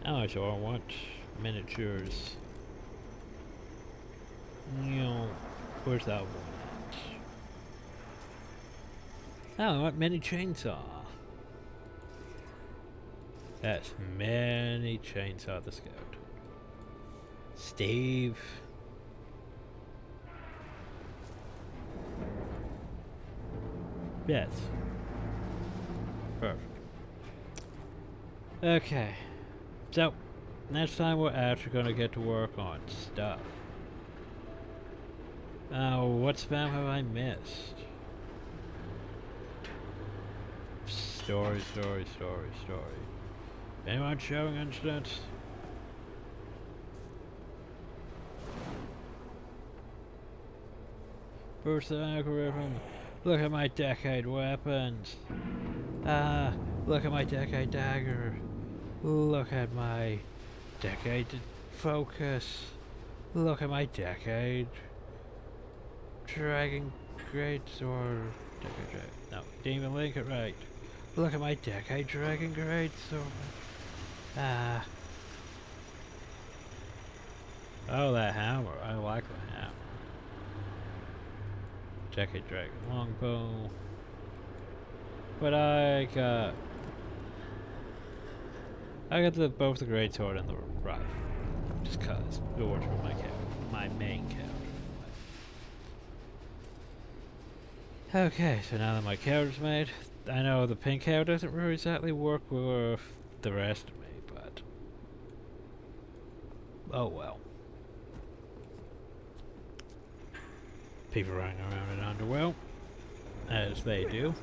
Now I sort of want miniatures. You know, where's that one at? Oh, I want mini chainsaw. That's many chainsaw the Scout. Steve. Yes. Perfect. Okay. So, next time we're actually going to get to work on stuff. What spam have I missed? Story. Anyone showing incident? Burst the algorithm. Look at my decade weapons. Look at my decade dagger. Look at my decade focus. Look at my decade dragon greatsword. No, didn't even link it right. Look at my decade dragon greatsword. Oh, that hammer. I like the hammer. Decade dragon longbow. But I got both the greatsword and the rifle, just cause it works for my main character. Okay, so now that my character's made, I know the pink hair doesn't really exactly work with the rest of me, but oh well. People running around in underwear, as they do.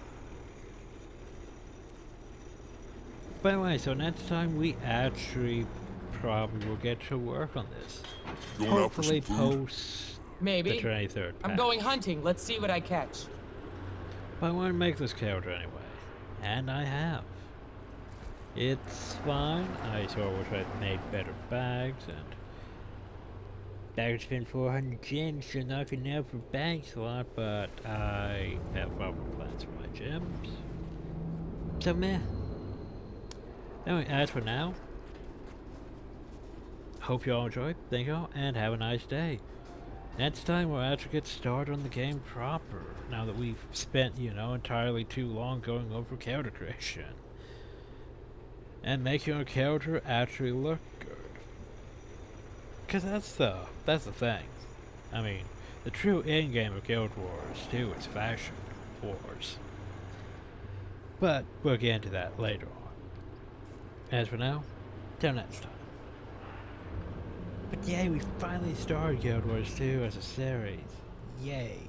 By the way, so next time we actually probably will get to work on this. Hopefully post Maybe. the 23rd I'm patch. going hunting. Let's see what I catch. But I want to make this character anyway. And I have. It's fine. I sort of wish I'd made better bags, and bags spend 400 gems, so not enough for bag slot, but I have proper plans for my gems. So meh. Anyway, as for now, hope you all enjoyed, thank you all, and have a nice day. Next time we'll actually get started on the game proper, now that we've spent, you know, entirely too long going over character creation. And making our character actually look good. Cause that's the thing. I mean, the true in-game of Guild Wars too is Fashion Wars. But we'll get into that later on. As for now, till next time. But yay, we finally started Guild Wars 2 as a series. Yay.